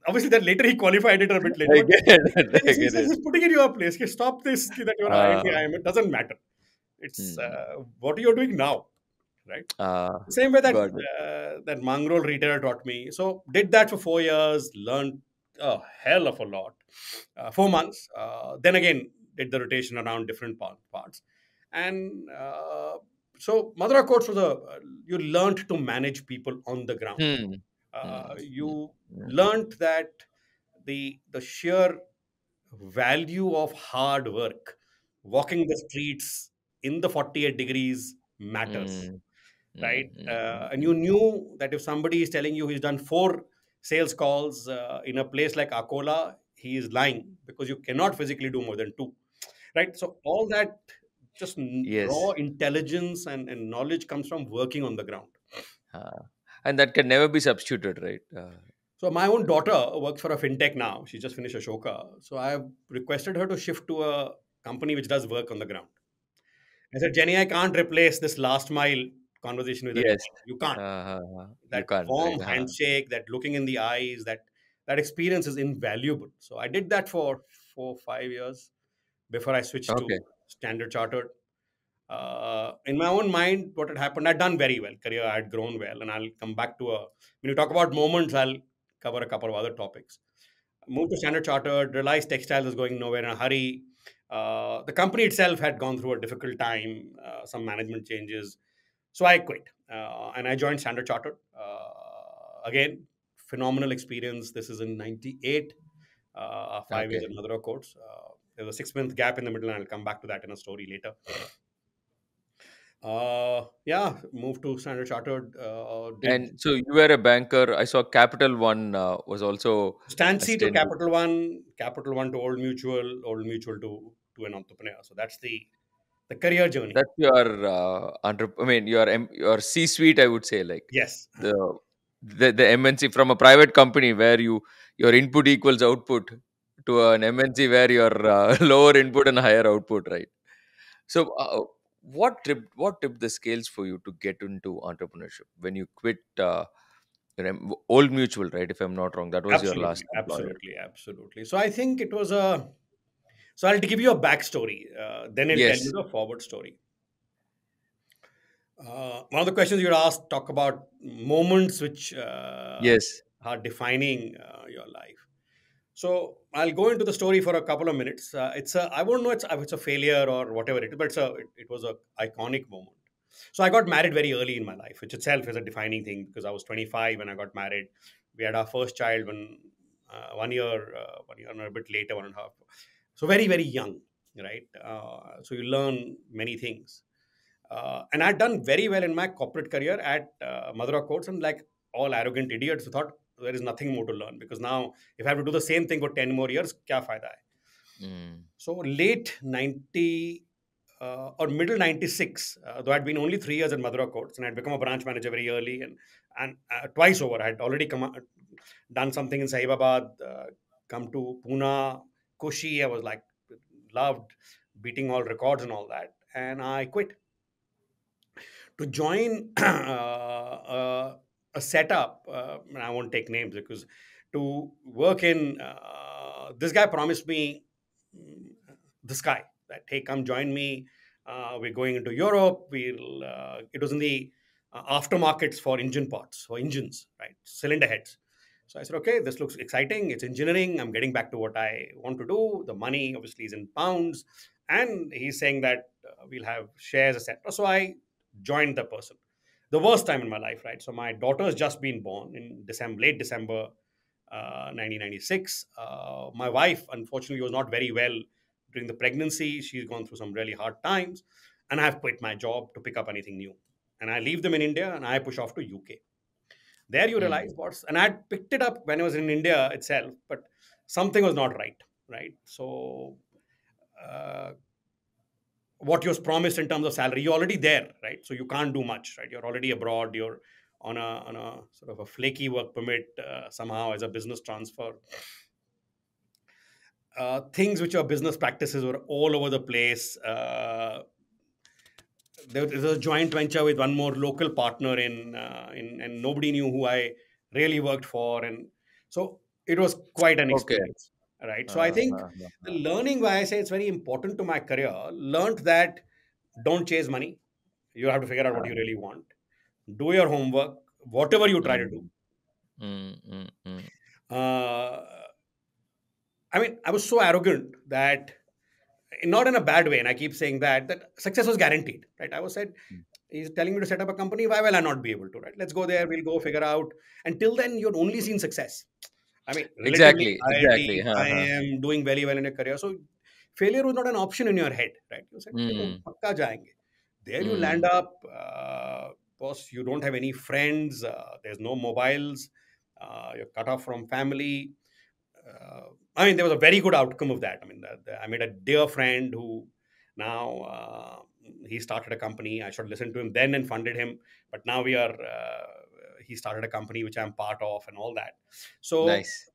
obviously that later he qualified it a bit later, I but get it. I he get says it. he's putting it in your place. Okay, stop this that you're Uh, IMD. It doesn't matter. It's hmm. what you're doing now, right? uh, Same way that Got it. that Mangrove retailer taught me. So did that for 4 years, learned a hell of a lot. 4 months. Then again, did the rotation around different parts, and so Madura Courts was a you learned to manage people on the ground. Hmm. Hmm. Hmm. You Hmm. learned that the sheer value of hard work, walking the streets in the 48 degrees matters, Hmm. right? Hmm. Hmm. And you Hmm. knew that if somebody is telling you he's done 4 sales calls in a place like Akola, he is lying because you cannot physically do more than two, right? So all that just raw Yes. intelligence and knowledge comes from working on the ground. Uh, and that can never be substituted, right? So my own daughter works for a fintech now. She just finished Ashoka. So I have requested her to shift to a company which does work on the ground. I said, Jenny, I can't replace this last mile conversation with an Yes. email. You can't. You That can't, right? warm handshake, that looking in the eyes, that experience is invaluable. So I did that for 4 5 years before I switched to Okay. Standard Chartered. In my own mind, what had happened, I'd done very well. Career, I had grown well, and I'll come back to a. When you talk about moments, I'll cover a couple of other topics. Moved to Standard Chartered, realized textiles was going nowhere in a hurry. The company itself had gone through a difficult time, some management changes. So I quit and I joined Standard Chartered. Again, phenomenal experience. This is in 98, 5 years Okay. at Madura Courts. There's a 6 month gap in the middle, and I'll come back to that in a story later. Yeah, moved to Standard Chartered. Did And so you were a banker. I saw Capital One was also a Stancy to stint. Capital One to Old Mutual to an entrepreneur. So that's the career journey. That's your I mean, your C-suite, I would say, like Yes. the the MNC from a private company where your input equals output to an MNC where your lower input and higher output, right? So, what tipped the scales for you to get into entrepreneurship when you quit Old Mutual, right? If I'm not wrong, that was your Absolutely, last employer. absolutely, absolutely. So I think it was a. So I'll give you a backstory. Then I'll tell you Yes, the forward story. One of the questions you'd asked talk about moments which yes, are defining your life. So I'll go into the story for a couple of minutes. It's a I won't know it's a failure or whatever it is, but it was a iconic moment. So I got married very early in my life, which itself is a defining thing because I was 25 when I got married. We had our first child when 1 year and a bit later, 1.5. So very very young, right? So you learn many things. And I'd done very well in my corporate career at Madura Courts, and like all arrogant idiots, who thought there is nothing more to learn because now if I have to do the same thing for 10 more years, kya fayda hai? mm, So late 90 or middle 96, though I'd been only 3 years at Madura Courts and I'd become a branch manager very early and twice over. I had already done something in Sahibabad, come to Pune, Kushi. I was like, loved beating all records and all that. And I quit to join a setup. And I won't take names because to work in this guy promised me mm, this guy that hey, come join me. We're going into Europe. We'll. It was in the aftermarkets for engine parts for engines, right? Cylinder heads. So I said, okay, this looks exciting. It's engineering. I'm getting back to what I want to do. The money obviously is in pounds, and he's saying that we'll have shares, etc. So I joined the person. The worst time in my life, right? So my daughter's just been born in December, late December, 1996. My wife, unfortunately, was not very well during the pregnancy. She's gone through some really hard times, and I've quit my job to pick up anything new. And I leave them in India and I push off to UK. There you Mm. realize and I'd picked it up when I was in India itself, but something was not right, right? So, uh, what you're promised in terms of salary, you're already there, right? So you can't do much, right? You're already abroad. You're on a sort of a flaky work permit somehow as a business transfer. Things which are business practices were all over the place. There was a joint venture with one more local partner and nobody knew who I really worked for, and so it was quite an Okay. experience, right? So I Uh, think uh, the uh. learning, why I say it's very important to my career, learned that don't chase money. You have to figure out what you really want. Do your homework, whatever you try to do. Mm, mm, mm, mm. Uh, I mean, I was so arrogant that, not in a bad way, and I keep saying that success was guaranteed, right? I was said, Mm. he's telling me to set up a company. Why will I not be able to? Right? Let's go there. We'll go figure out. Until then, you're only seen success. I mean, relatively, Exactly, exactly. IIT, I am doing very well in a career. So failure was not an option in your head, right? You said, "Okay, Mm, pakka jayenge." There you land mm. up. Boss, you don't have any friends. There's no mobiles. You're cut off from family. I mean, there was a very good outcome of that. I mean, I made a dear friend who now he started a company. I should listen to him then and funded him, but now we are. He started a company which I'm part of, and all that. So Nice.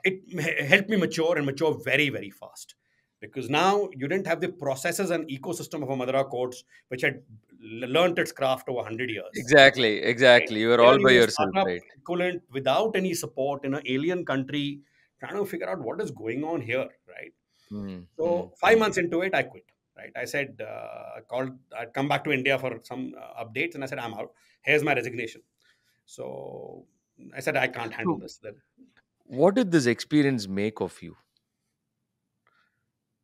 it helped me mature and mature very very fast, because now you didn't have the processes and ecosystem of a Madura Courts which had learned its craft over 100 years. Exactly, Right? exactly. You were Here all by you're a yourself, startup right? equivalent without any support in an alien country, trying to figure out what is going on here, right? Mm, mm, So five mm. months into it, I quit. Right? I said, I called. I'd come back to India for some updates, and I said, I'm out. Here's my resignation. So I said, I can't handle So, this. Then what did this experience make of you?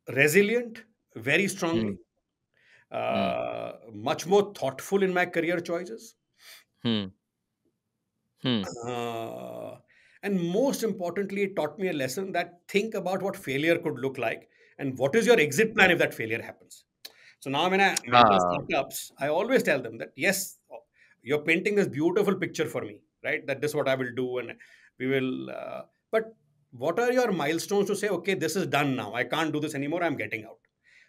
resilient, very Mm, strongly, mm, much more thoughtful in my career choices. mm, mm. Uh, and most importantly, it taught me a lesson that think about what failure could look like and what is your exit plan if that failure happens. So now, when I mentor Ah, startups, I always tell them that yes, you're painting this beautiful picture for me, right? That this is what I will do, and we will. But what are your milestones to say, okay, this is done now. I can't do this anymore. I'm getting out.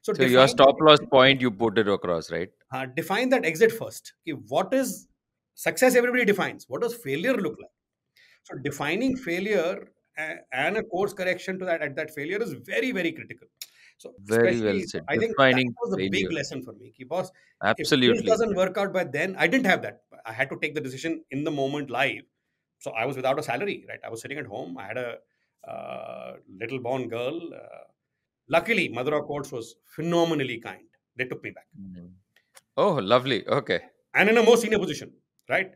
So so your define stop loss that, point, you put it across, right? define that exit first. Okay, what is success? Everybody defines. What does failure look like? So defining failure and a course correction to that at that failure is very, very critical. So Very well especially, said. I think that Defining was a big failure. lesson for me. Because if this Absolutely. doesn't work out by then, I didn't have that. I had to take the decision in the moment live. So I was without a salary, right? I was sitting at home. I had a little born girl. Luckily, Madura Courts was phenomenally kind. They took me back, Mm. Oh, lovely. Okay. and in a more senior position, right?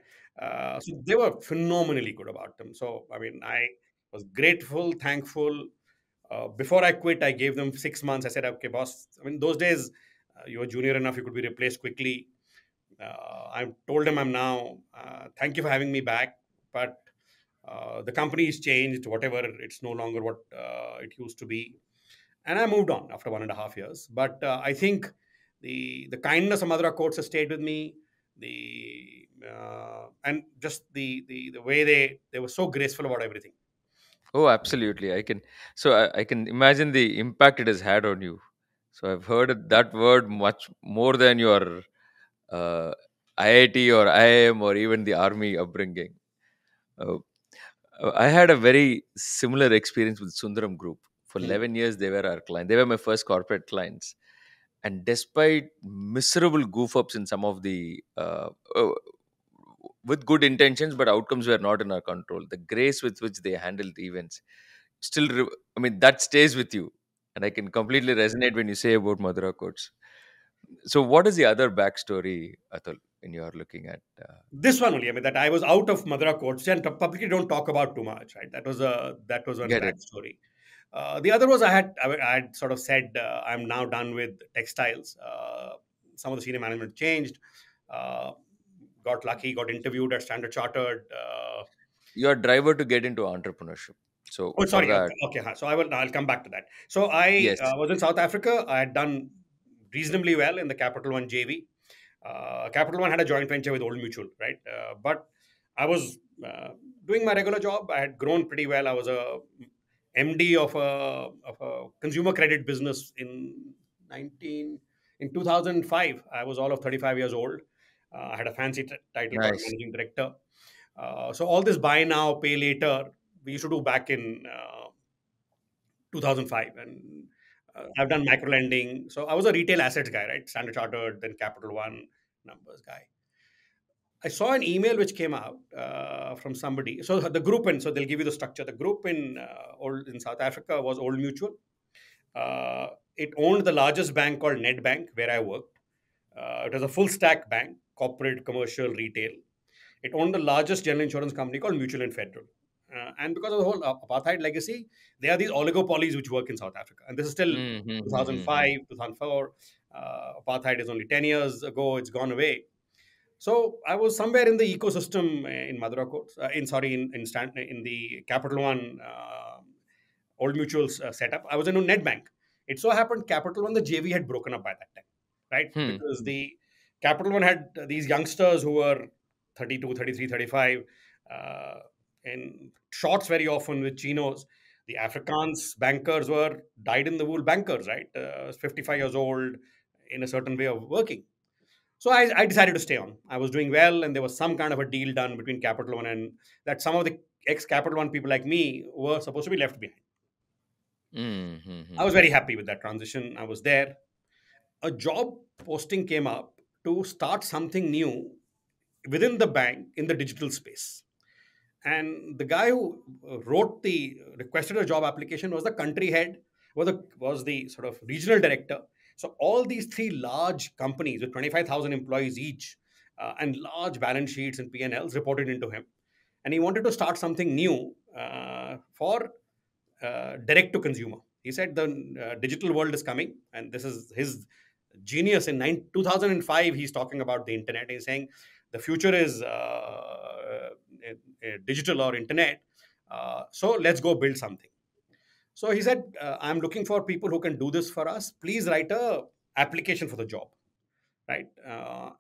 So they were phenomenally good about them. So I mean, I was grateful, thankful. Before I quit, I gave them 6 months. I said, "Okay, boss." I mean, those days, you were junior enough; you could be replaced quickly. I told him I'm now. Thank you for having me back, but the company has changed. Whatever, it's no longer what it used to be, and I moved on after 1.5 years. But I think the kindness of Madura Courts has stayed with me. The and just the way they were so graceful about everything. Oh, absolutely. I can imagine the impact it has had on you. So I've heard that word much more than your uh, IIT or IIM or even the army upbringing. Uh, I had a very similar experience with Sundaram Group. For Hmm. 11 years, they were our client. They were my first corporate clients. And despite miserable goof ups in some of the, with good intentions, but outcomes were not in our control, the grace with which they handled the events I mean, that stays with you. And I can completely resonate when you say about Madura Courts. So, what is the other backstory, Atul, when you are looking at? This one only. I mean, that I was out of Madura Courts and publicly don't talk about too much. Right. That was one Get it? backstory. The other was I had sort of said I'm now done with textiles. Some of the senior management changed. Uh, got lucky. Got interviewed at Standard Chartered. Your driver to get into entrepreneurship. So Oh, for sorry. Okay, that, okay. So I'll come back to that. So I yes, was in South Africa. I had done reasonably well in the Capital One JV. Capital One had a joint venture with Old Mutual, right? But I was doing my regular job. I had grown pretty well. I was a MD of a consumer credit business in 2005. I was all of 35 years old. I had a fancy title called nice. managing director. So all this buy now, pay later, we used to do back in 2005, and I've done micro lending. So I was a retail assets guy, right? Standard Chartered, then Capital One numbers guy. I saw an email which came out from somebody. So the group, and so they'll give you the structure. The group in South Africa was Old Mutual. Uh, it owned the largest bank called Nedbank, where I worked. It was a full stack bank, corporate, commercial, retail. It owned the largest general insurance company called Mutual and Federal. And because of the whole apartheid legacy, there are these oligopolies which work in South Africa. And this is still Mm-hmm. 2005, 2004. Apartheid is only 10 years ago, it's gone away. So I was somewhere in the ecosystem in Madura Courts, in the Capital One Old Mutual's setup. I was in a net bank. It so happened Capital One, the JV had broken up by that time, right? Hmm. Because the Capital One had these youngsters who were 32, 33, 35, uh, in shorts very often with chinos. The Afrikaans bankers were dyed in the wool bankers, right? 55 years old in a certain way of working. So I decided to stay on. I was doing well, and there was some kind of a deal done between Capital One and that some of the ex Capital One people like me were supposed to be left behind. I was Mm-hmm. very happy with that transition. I was there. A job posting came up to start something new within the bank in the digital space. And the guy who wrote the requested a job application was the country head, was the sort of regional director. So all these three large companies with 25,000 employees each, and large balance sheets and P&Ls reported into him. And he wanted to start something new for direct to consumer. He said the digital world is coming, and this is his genius. In 2005, he's talking about the internet. He's saying the future is digital or internet. So let's go build something. So he said, I'm looking for people who can do this for us. Please write a application for the job, right?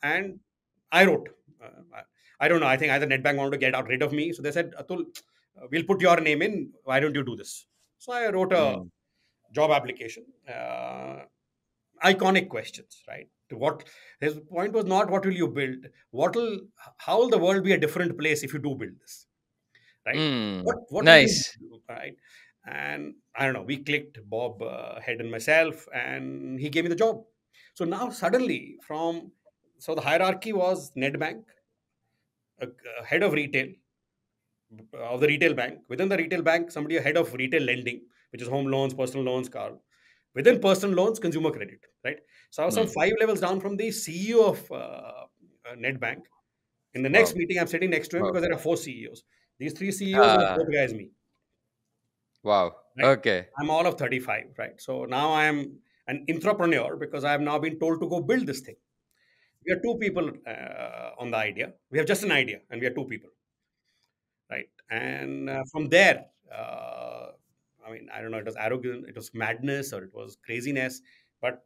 And I wrote. I don't know. I think either Netbank wanted to get out rid of me, so they said, Atul, we'll put your name in. Why don't you do this? So I wrote a Mm. job application. Iconic questions, right? To what his point was not what will you build, what will how will the world be a different place if you do build this, right? Mm. What will you Nice. do, right? And I don't know. We clicked, Bob, Head, and myself, and he gave me the job. So now suddenly, so the hierarchy was Nedbank, a head of retail of the retail bank. Within the retail bank, somebody a head of retail lending, which is home loans, personal loans, car. Within personal loans, consumer credit, right? So I was some Mm. 5 levels down from the CEO of Nedbank. In the next Wow. meeting, I'm sitting next to him Wow. because there are four CEOs. These three CEOs and the Ah. fourth guy is me, Wow. right? Okay. I'm all of 35, right? So now I am an entrepreneur because I have now been told to go build this thing. We are two people on the idea. We have just an idea, and we are two people, right? And from there, I mean, I don't know, it was arrogant, it was madness, or it was craziness, but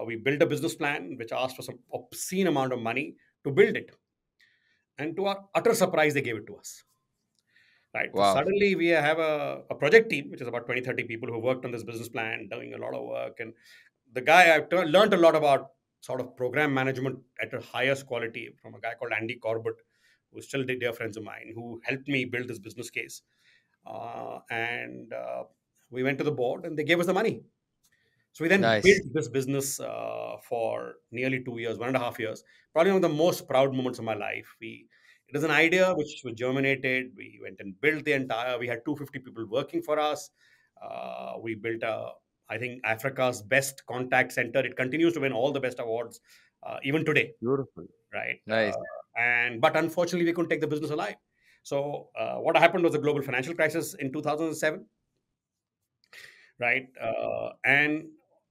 we built a business plan which asked for some obscene amount of money to build it. And to our utter surprise, they gave it to us. Right. So Wow. suddenly we have a project team, which is about 20, 30 people who worked on this business plan, doing a lot of work. And the guy learned a lot about sort of program management at the highest quality from a guy called Andy Corbett, who's still dear friends of mine, who helped me build this business case. And we went to the board and they gave us the money. So we then Nice. built this business for nearly 2 years, 1.5 years. Probably one of the most proud moments of my life. It was an idea which was germinated. We went and built the entire. We had 250 people working for us. We built I think, Africa's best contact center. It continues to win all the best awards even today, Beautiful. right? Nice. And but unfortunately, we couldn't take the business alive. So what happened was the global financial crisis in 2007, right? And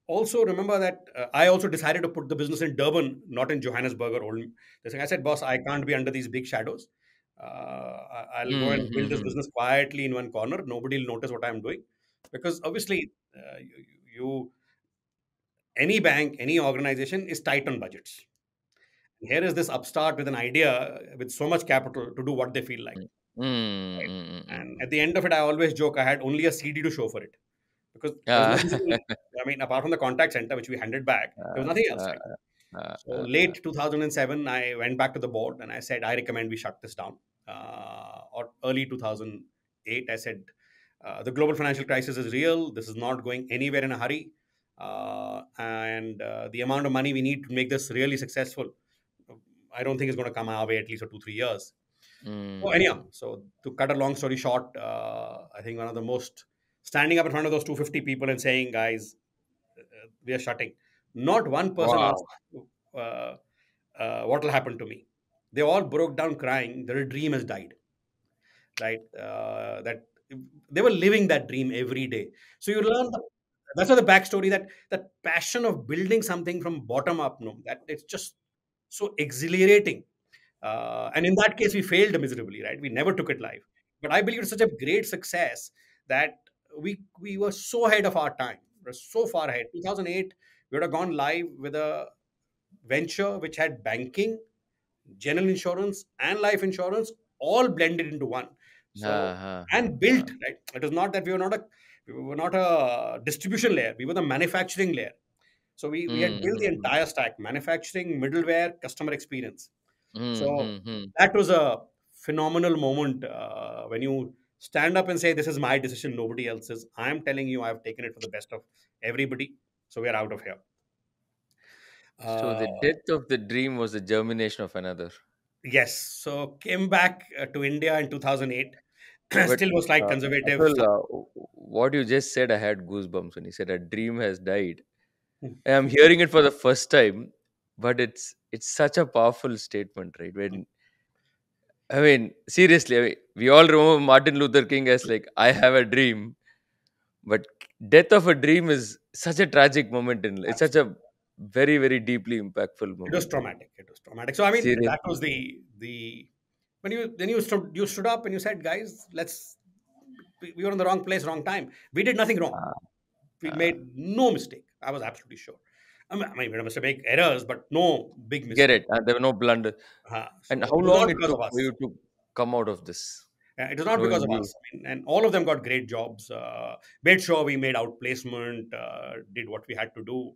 also remember that I also decided to put the business in Durban, not in Johannesburg or Old. I said, boss, I can't be under these big shadows. I'll go and build this Mm-hmm. business quietly in one corner. Nobody will notice what I'm doing, because obviously, you any bank, any organization is tight on budgets. Here is this upstart with an idea with so much capital to do what they feel like. Right? And Mm-hmm. at the end of it, I always joke I had only a CD to show for it, because there was Ah, no visible. I mean, apart from the contact center, which we handed back, there was ah, nothing else, ah, right? ah, So ah, ah. late 2007, I went back to the board and I said, I recommend we shut this down. Or early 2008, I said, the global financial crisis is real. This is not going anywhere in a hurry. And the amount of money we need to make this really successful, I don't think it's going to come our way at least for 2, 3 years. So anyhow, Mm. so to cut a long story short, I think one of the most standing up in front of those 250 people and saying, guys, we are shutting. Not one person asked, Wow. uh, what will happen to me. They all broke down crying. Their dream has died, right? That they were living that dream every day. So you learn that's what the backstory, that passion of building something from bottom up. No, that it's just so exhilarating. And in that case, we failed miserably, right? We never took it live. But I believe it's such a great success that we were so ahead of our time. We were so far ahead. 2008, we would have gone live with a venture which had banking, general insurance, and life insurance all blended into one. So Ah, ah, and ah, built, right. It was not that we were not a distribution layer. We were the manufacturing layer. So we had built the mm-hmm. entire stack: manufacturing, middleware, customer experience. So Mm-hmm. that was a phenomenal moment when you stand up and say, "This is my decision, nobody else's. I am telling you, I've taken it for the best of everybody. So we are out of here." So Uh, the death of the dream was the germination of another. yes. So came back to India in 2008. But Still was like conservative. Atul, what you just said, I had goosebumps when you said a dream has died. I'm hearing it for the first time, but it's such a powerful statement, right? When I mean, seriously, I mean, we all remember Martin Luther King as like, "I have a dream," but death of a dream is such a tragic moment in. It's such a very very deeply impactful It was moment. traumatic. It was traumatic. So I mean, that Seriously, was the when you stood up and you said, guys, we were in the wrong place, wrong time. We did nothing wrong. uh, We uh, made no mistake. I was absolutely sure. I mean, we must make errors, but no big get mistake. it. There were no blunder. And So how it was long not it because took of for us. you to come out of this, It was not because knowing of you? us. I mean, and all of them got great jobs. Made sure we made outplacement, did what we had to do,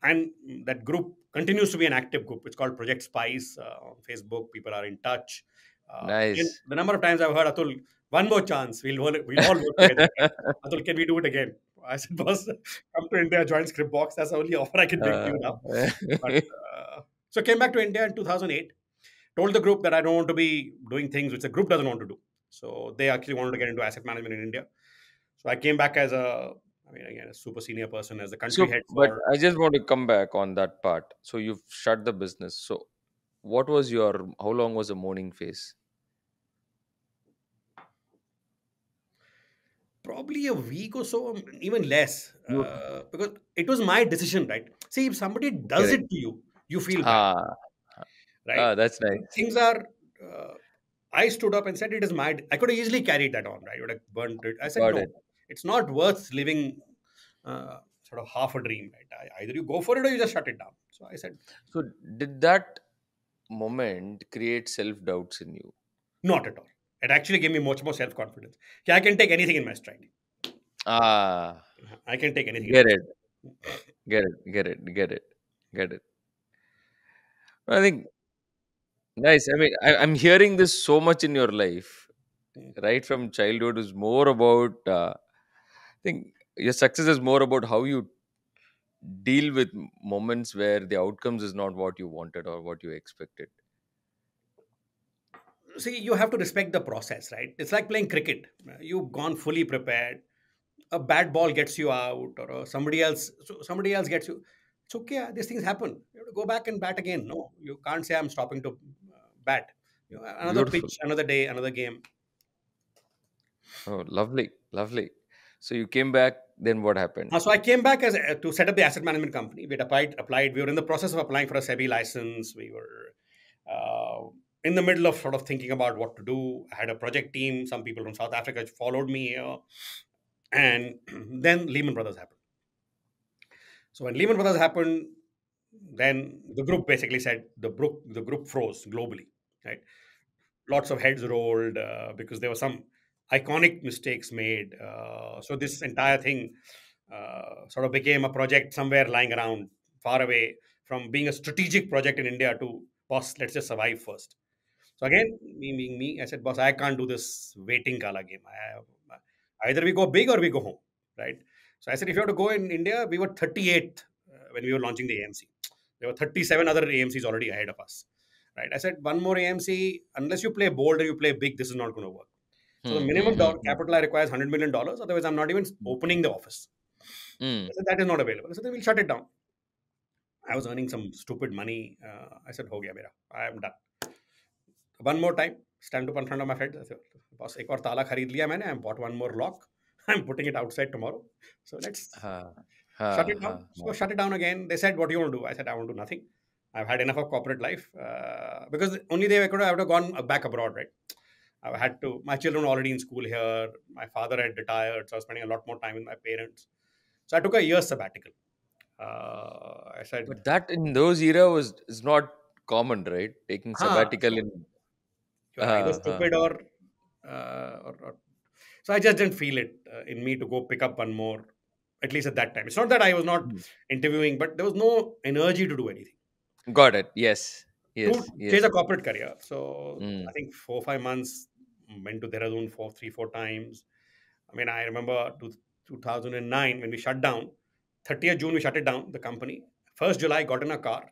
and that group continues to be an active group. It's called Project Spice on Facebook. People are in touch. And Nice. the number of times I've heard, Atul, one more chance, we'll all work together again. Atul, can we do it again? I said, boss, come to India, join Scriptbox. That's the only offer I can bring to Uh, you now. But so came back to India in 2008. Told the group that I don't want to be doing things which the group doesn't want to do. So they actually wanted to get into asset management in India. So I came back as I mean, again, a super senior person as the country so, head but for. I just want to come back on that part. So you've shut the business. So what was your? How long was the mourning phase? Probably a week or so, even less, You because it was my decision, right? See, if somebody does correct. it to you, you feel bad, Ah, right? that's nice. Things are. I stood up and said, "It is my." I could have easily carried that on, right? I would have burnt it. I said, Got "No, it. it's not worth living sort of half a dream, right? Either you go for it or you just shut it down." So I said, So did that moment create self doubts in you? "Not at all." It actually gave me much more self confidence. Yeah, I can take anything in my stride. Ah, I can take anything in my get it, stride. get it, get it, get it, get it. I think nice. I mean, I'm hearing this so much in your life, right from childhood. Is more about. I think your success is more about how you deal with moments where the outcomes is not what you wanted or what you expected. See, you have to respect the process, right? It's like playing cricket. You've gone fully prepared. A bad ball gets you out, or somebody else gets you. It's okay. These things happen. You have to go back and bat again. No, you can't say I'm stopping to bat. Another Beautiful. pitch, another day, another game. Oh, lovely, lovely. So you came back. Then what happened? So I came back to set up the asset management company. We had applied. We were in the process of applying for a SEBI license. We were. in the middle of sort of thinking about what to do. I had a project team. Some people from South Africa followed me here, and then Lehman Brothers happened. So when Lehman Brothers happened, then the group basically said the group froze globally, right? Lots of heads rolled because there were some iconic mistakes made. So this entire thing sort of became a project somewhere lying around far away from being a strategic project in India to, boss, let's just survive first. So again, me being me, I said, boss, I can't do this waiting kala game. Either we go big or we go home, right? So I said, if you have to go in India, we were 38th when we were launching the AMC. There were 37 other AMCs already ahead of us, right? I said, one more AMC, unless you play bold or you play big, this is not going to work. So the Hmm, hmm, minimum hmm, hmm, capital I require is $100 million. Otherwise, I'm not even hmm. opening the office. Hmm. I said, that is not available. I said, then we'll shut it down. I was earning some stupid money. I said, ho gaya mera. I am done. One more time, stand up in front of my friends. I said, boss, एक और ताला खरीद लिया मैंने. I bought one more lock. I'm putting it outside tomorrow. So let's Ha, shut ha, it down. ha, So ha. shut it down again. They said, what do you want to do? I said, I want to do nothing. I've had enough of corporate life because only they could have gone back abroad, right? I had to. My children were already in school here. My father had retired, so I was spending a lot more time with my parents. So I took a year sabbatical. I said, But that in those era was is not common, right? Taking "Ha." sabbatical So in. you're either stupid Ha. or so I just didn't feel it in me to go pick up one more, at least at that time. It's not that I was not Hmm. interviewing, but there was no energy to do anything. Got it. Yes. To Yes. chase Yes. a corporate career. So I Mm. think 4 5 months, went to Dehradun for 3 4 times. I mean, I remember 2009 when we shut down. 30th June we shut it down, the company. 1st July got in a car.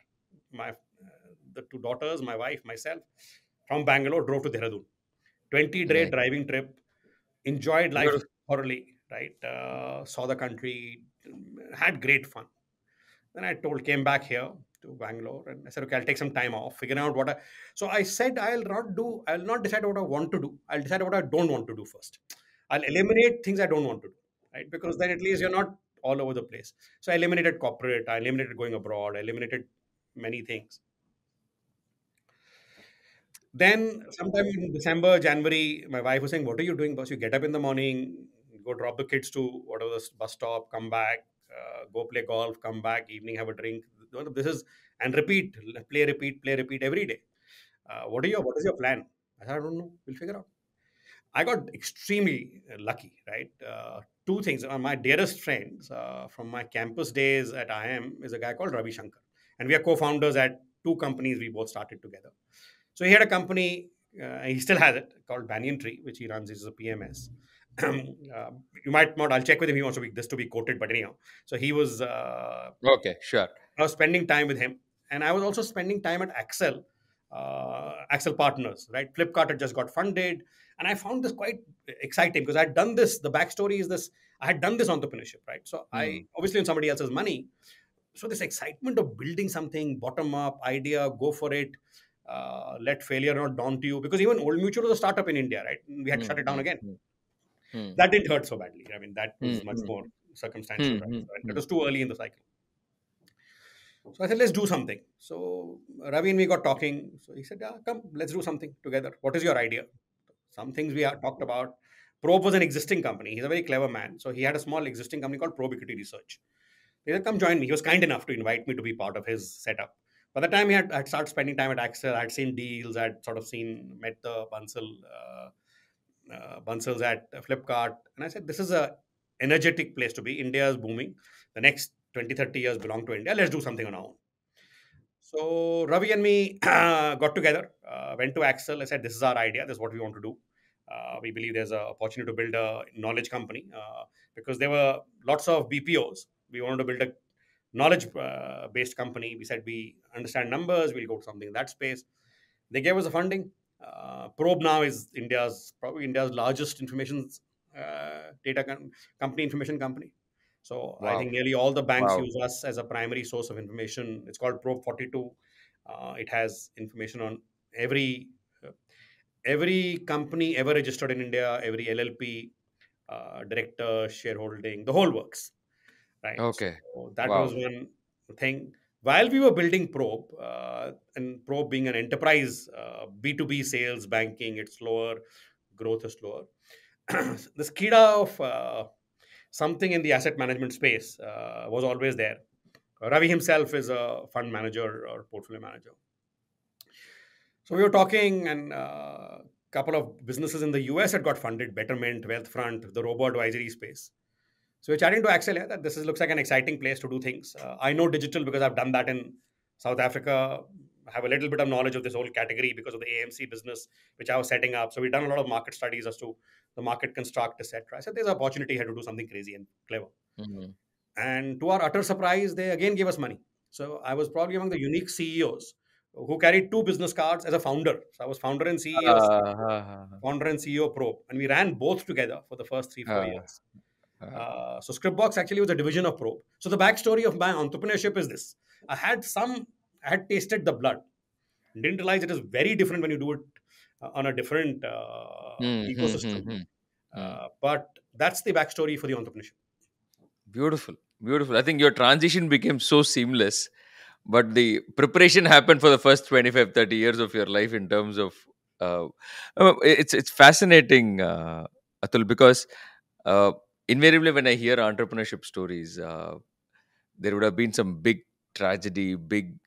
My the two daughters, my wife, myself, from Bangalore drove to Dehradun. 20-day Nice. driving trip. Enjoyed life Beautiful. thoroughly. Right, saw the country, had great fun. Then I came back here to Bangalore and I said, okay, I'll take some time off, figuring out what I. So I said, I'll not decide what I want to do. I'll decide what I don't want to do first. I'll eliminate things I don't want to do, right? Because then at least you're not all over the place. So I eliminated corporate, I eliminated going abroad, I eliminated many things. Then sometime in December, January, my wife was saying, what are you doing, boss? You get up in the morning, go drop the kids to whatever the bus stop, come back, go play golf, come back, evening, have a drink. This is, and repeat, play, repeat every day. What is your plan? I said, I don't know. We'll figure out. I got extremely lucky, right? Two things. My dearest friends from my campus days at IIM is a guy called Ravi Shankar. And we are co founders at two companies we both started together. So he had a company, he still has it, called Banyan Tree, which he runs. He's a PMS. uh, you might not, I'll check with him. He wants to be, this to be quoted, but anyhow. So Okay. Sure. I was spending time with him. And I was also spending time at Axel, Axel Partners, right? Flipkart had just got funded. And I found this quite exciting because I had done this. The backstory is this: I had done this entrepreneurship, right? So I Hmm. obviously on somebody else's money. So this excitement of building something bottom up idea, go for it. Let failure not daunt you, because even Old Mutual was a startup in India, right? We had to Hmm. shut it down Hmm. again. Hmm. Hmm. That didn't hurt so badly. I mean, that Hmm. was much Hmm. more circumstantial, Hmm. right? Hmm. So that Hmm. was too early in the cycle. So I said, let's do something. So Ravi and me got talking. So he said, yeah, come, let's do something together. What is your idea? Some things we had talked about. Probe was an existing company. He's a very clever man. So he had a small existing company called Probe Equity Research. He said, come join me. He was kind enough to invite me to be part of his setup. By the time I'd started spending time at Axel, I'd seen deals, I'd sort of met the Bansals at Flipkart. And I said, this is a energetic place to be. India is booming. The next 20, 30 years belong to India. Let's do something on our own. So Ravi and me got together, went to Axel. I said, "This is our idea. This is what we want to do. We believe there's an opportunity to build a knowledge company because there were lots of BPOs. We wanted to build a knowledge-based company. We said we understand numbers. We'll go to something in that space. They gave us the funding. Probe now is probably India's largest information company, information company. So I Wow. think nearly all the banks Wow. use us as a primary source of information. It's called Probe 42. It has information on every uh, every company ever registered in India, every LLP, director, shareholding, the whole works, right? Okay. So that was Wow. one thing. While we were building Probe, and Probe being an enterprise, B2B sales, banking, it's slower, growth is slower. The skida of something in the asset management space was always there. Ravi himself is a fund manager or portfolio manager. So we were talking, and a couple of businesses in the US had got funded: Betterment, Wealthfront, the robo advisory space. So we're chatting to Axel here that looks like an exciting place to do things. I know digital because I've done that in South Africa. I have a little bit of knowledge of this whole category because of the AMC business which I was setting up. So we've done a lot of market studies as to the market construct, etc. I said there's an opportunity here to do something crazy and clever. Mhm. And to our utter surprise, they again gave us money. So I was probably among the unique CEOs who carried two business cards as a founder. So I was founder and CEO Pro, and we ran both together for the first 3 4 uh, years. uh, So Scripbox actually was a division of Probe. So the backstory of my entrepreneurship is this: I had tasted the blood, didn't realize it is very different when you do it on a different hmm, hmm, hmm, ecosystem. hmm, hmm. But that's the backstory for the entrepreneurship. Beautiful, beautiful. I think your transition became so seamless, but the preparation happened for the first 25, 30 years of your life in terms of uh, it's fascinating, Atul, because uh, invariably when I hear entrepreneurship stories, there would have been some big tragedy, big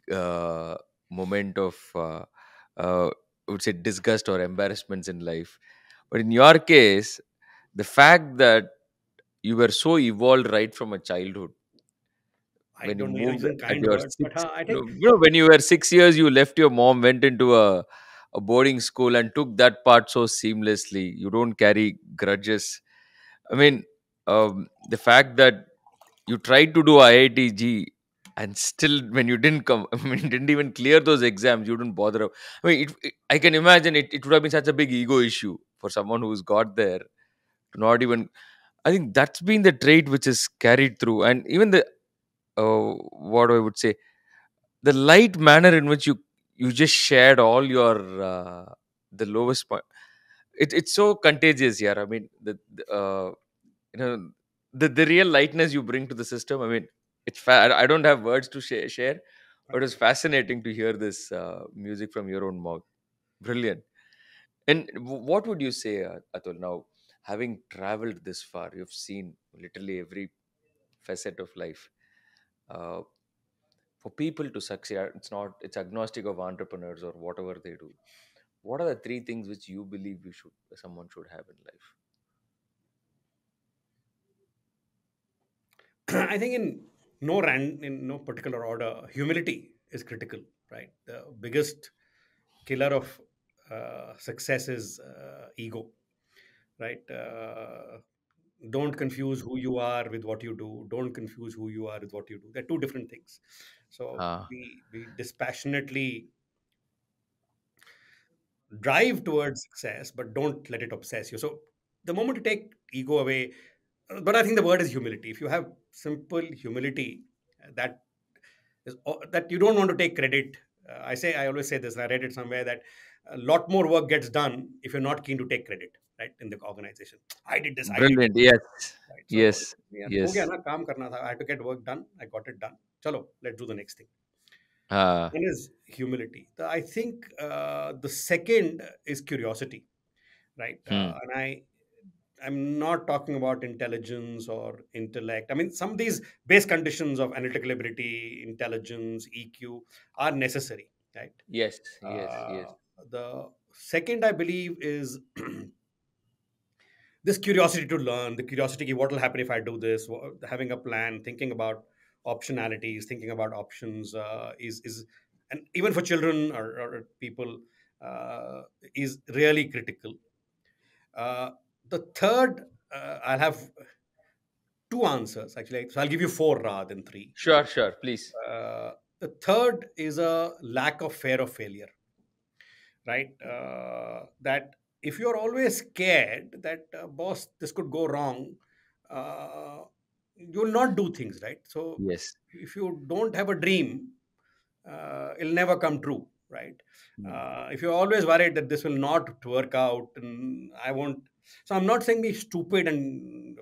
moment of I would say disgust or embarrassments in life. But in your case, the fact that you were so evolved right from a childhood, I when you don't know, moved using at kind your words, but six, I think when you were 6 years, you left your mom, went into a boarding school, and took that part so seamlessly. You don't carry grudges. I mean, the fact that you tried to do IITG and still, when you didn't come, I mean, didn't even clear those exams, you didn't bother. I mean, I can imagine it would have been such a big ego issue for someone who's got there to not even. I think that's been the trait which is carried through, and even the what I would say, the light manner in which you just shared all your the lowest point. It's so contagious here. I mean, you know the real lightness you bring to the system. I mean, I don't have words to share, but it's fascinating to hear this music from your own mouth. Brilliant. And what would you say, Atul? Now, having traveled this far, you've seen literally every facet of life. Uh, for people to succeed, it's agnostic of entrepreneurs or whatever they do. What are the three things which you believe someone should have in life? I think in no particular order, humility is critical, right? The biggest killer of success is ego, right? Don't confuse who you are with what you do. Don't confuse who you are with what you do. They're two different things. So Ah, we dispassionately drive towards success, but don't let it obsess you. So the moment you take ego away, but I think the word is humility. If you have simple humility, that that you don't want to take credit. I always say this, and I read it somewhere that a lot more work gets done if you're not keen to take credit, right? In the organization, I did this, I did brilliant. this, Yes, right? So yes, यार हो गया yes. ना काम करना था. I had to get work done. I got it done. Chalo, let's do the next thing. Ah, One is humility. I think the second is curiosity, right? hmm. And I'm not talking about intelligence or intellect. I mean, some of these base conditions of analytical ability, intelligence, EQ are necessary, right? Yes, yes, yes. Uh, the second, I believe, is this curiosity to learn, the curiosity, ki, what will happen if I do this, having a plan, thinking about optionalities, thinking about options is, and even for children or people, is really critical. Uh, the third, I'll have two answers actually. So I'll give you four rather than three. Sure, sure. Please. The third is a lack of fear of failure, right? That if you're always scared that boss, this could go wrong, uh, you'll not do things, right? So Yes. if you don't have a dream, it'll never come true, right? Hmm. If you're always worried that this will not work out and I won't, so I'm not saying be stupid and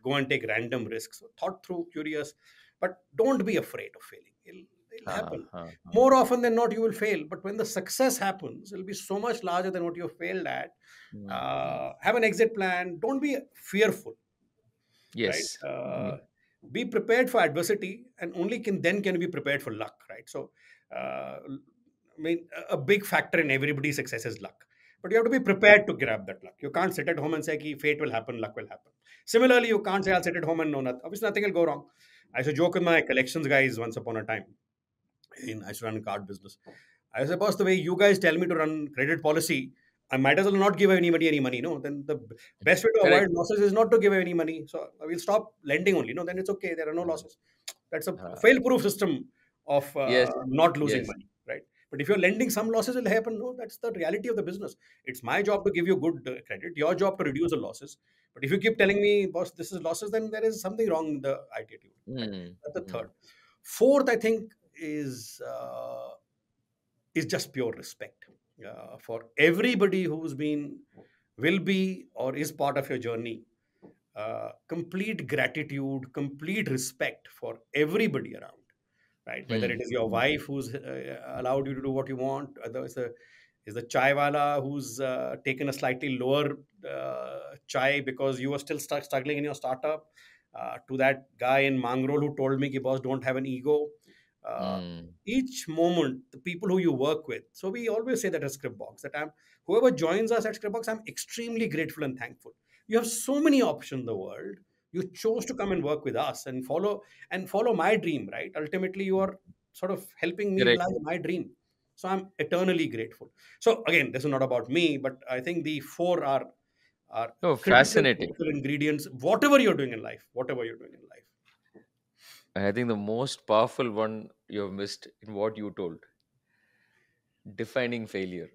go and take random risks. So thought through, curious, but don't be afraid of failing. It'll happen. huh. More often than not, you will fail. But when the success happens, it'll be so much larger than what you failed at. Mm, mm. Have an exit plan. Don't be fearful, right? Yes. Yeah. Be prepared for adversity, and only can you be prepared for luck, right? So, I mean, a big factor in everybody's success is luck. But you have to be prepared to grab that luck. You can't sit at home and say, "Ki fate will happen, luck will happen." Similarly, you can't say, "I'll sit at home and know nothing." Obviously, nothing will go wrong. I used to joke with my collections guys once upon a time. I used to run a card business. I said, boss, the way you guys tell me to run credit policy, I might as well not give anybody any money. No, then the best way to avoid Correct. losses is not to give any money. So I will stop lending only. No, then it's okay. There are no Mm. losses. That's a Uh, fail-proof system of yes. not losing Yes. money, right? But if you're lending, some losses will happen. No, that's the reality of the business. It's my job to give you good credit. Your job to reduce the losses. But if you keep telling me, boss, this is losses, then there is something wrong in the attitude. Right? Mm, That's the third. mm, Fourth, I think, is just pure respect for everybody who's been, will be, or is part of your journey. Complete gratitude, complete respect for everybody around, right? Whether it mm, is your mm, wife who's allowed you to do what you want, whether it's is the chai wala who's taken a slightly lower chai because you were still struggling in your startup, to that guy in Mangrol who told me, "Ki, boss, don't have an ego." Uh, mm, each moment, the people who you work with. So we always say that at Scriptbox, that whoever joins us at Scriptbox, I'm extremely grateful and thankful. You have so many options in the world. You chose to come and work with us and follow my dream, right? Ultimately, you are sort of helping me correct. realize my dream. So I'm eternally grateful. So again, this is not about me, but I think the four are Oh, fascinating. critical ingredients. Whatever you're doing in life, whatever you're doing in life. I think the most powerful one you have missed in what you told, defining failure.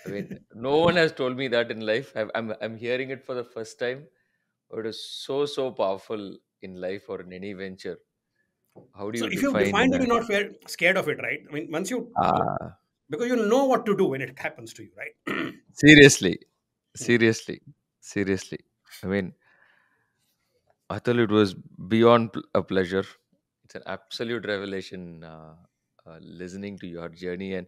I mean, no one has told me that in life. I'm hearing it for the first time. But it is so powerful in life or in any venture. How do So you if you've define? defined it, you're not scared of it, right? I mean, once Ah, because you know what to do when it happens to you, right? seriously, Hmm. seriously, seriously. I mean, Atul, it was beyond a pleasure. It's an absolute revelation listening to your journey, and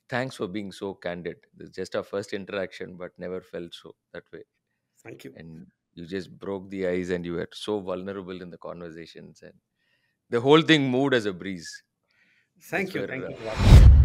thanks for being so candid. This is just our first interaction, but never felt so that way. Thank you. And you just broke the ice, and you were so vulnerable in the conversations, and the whole thing moved as a breeze. That's Thank you. where Thank you for that.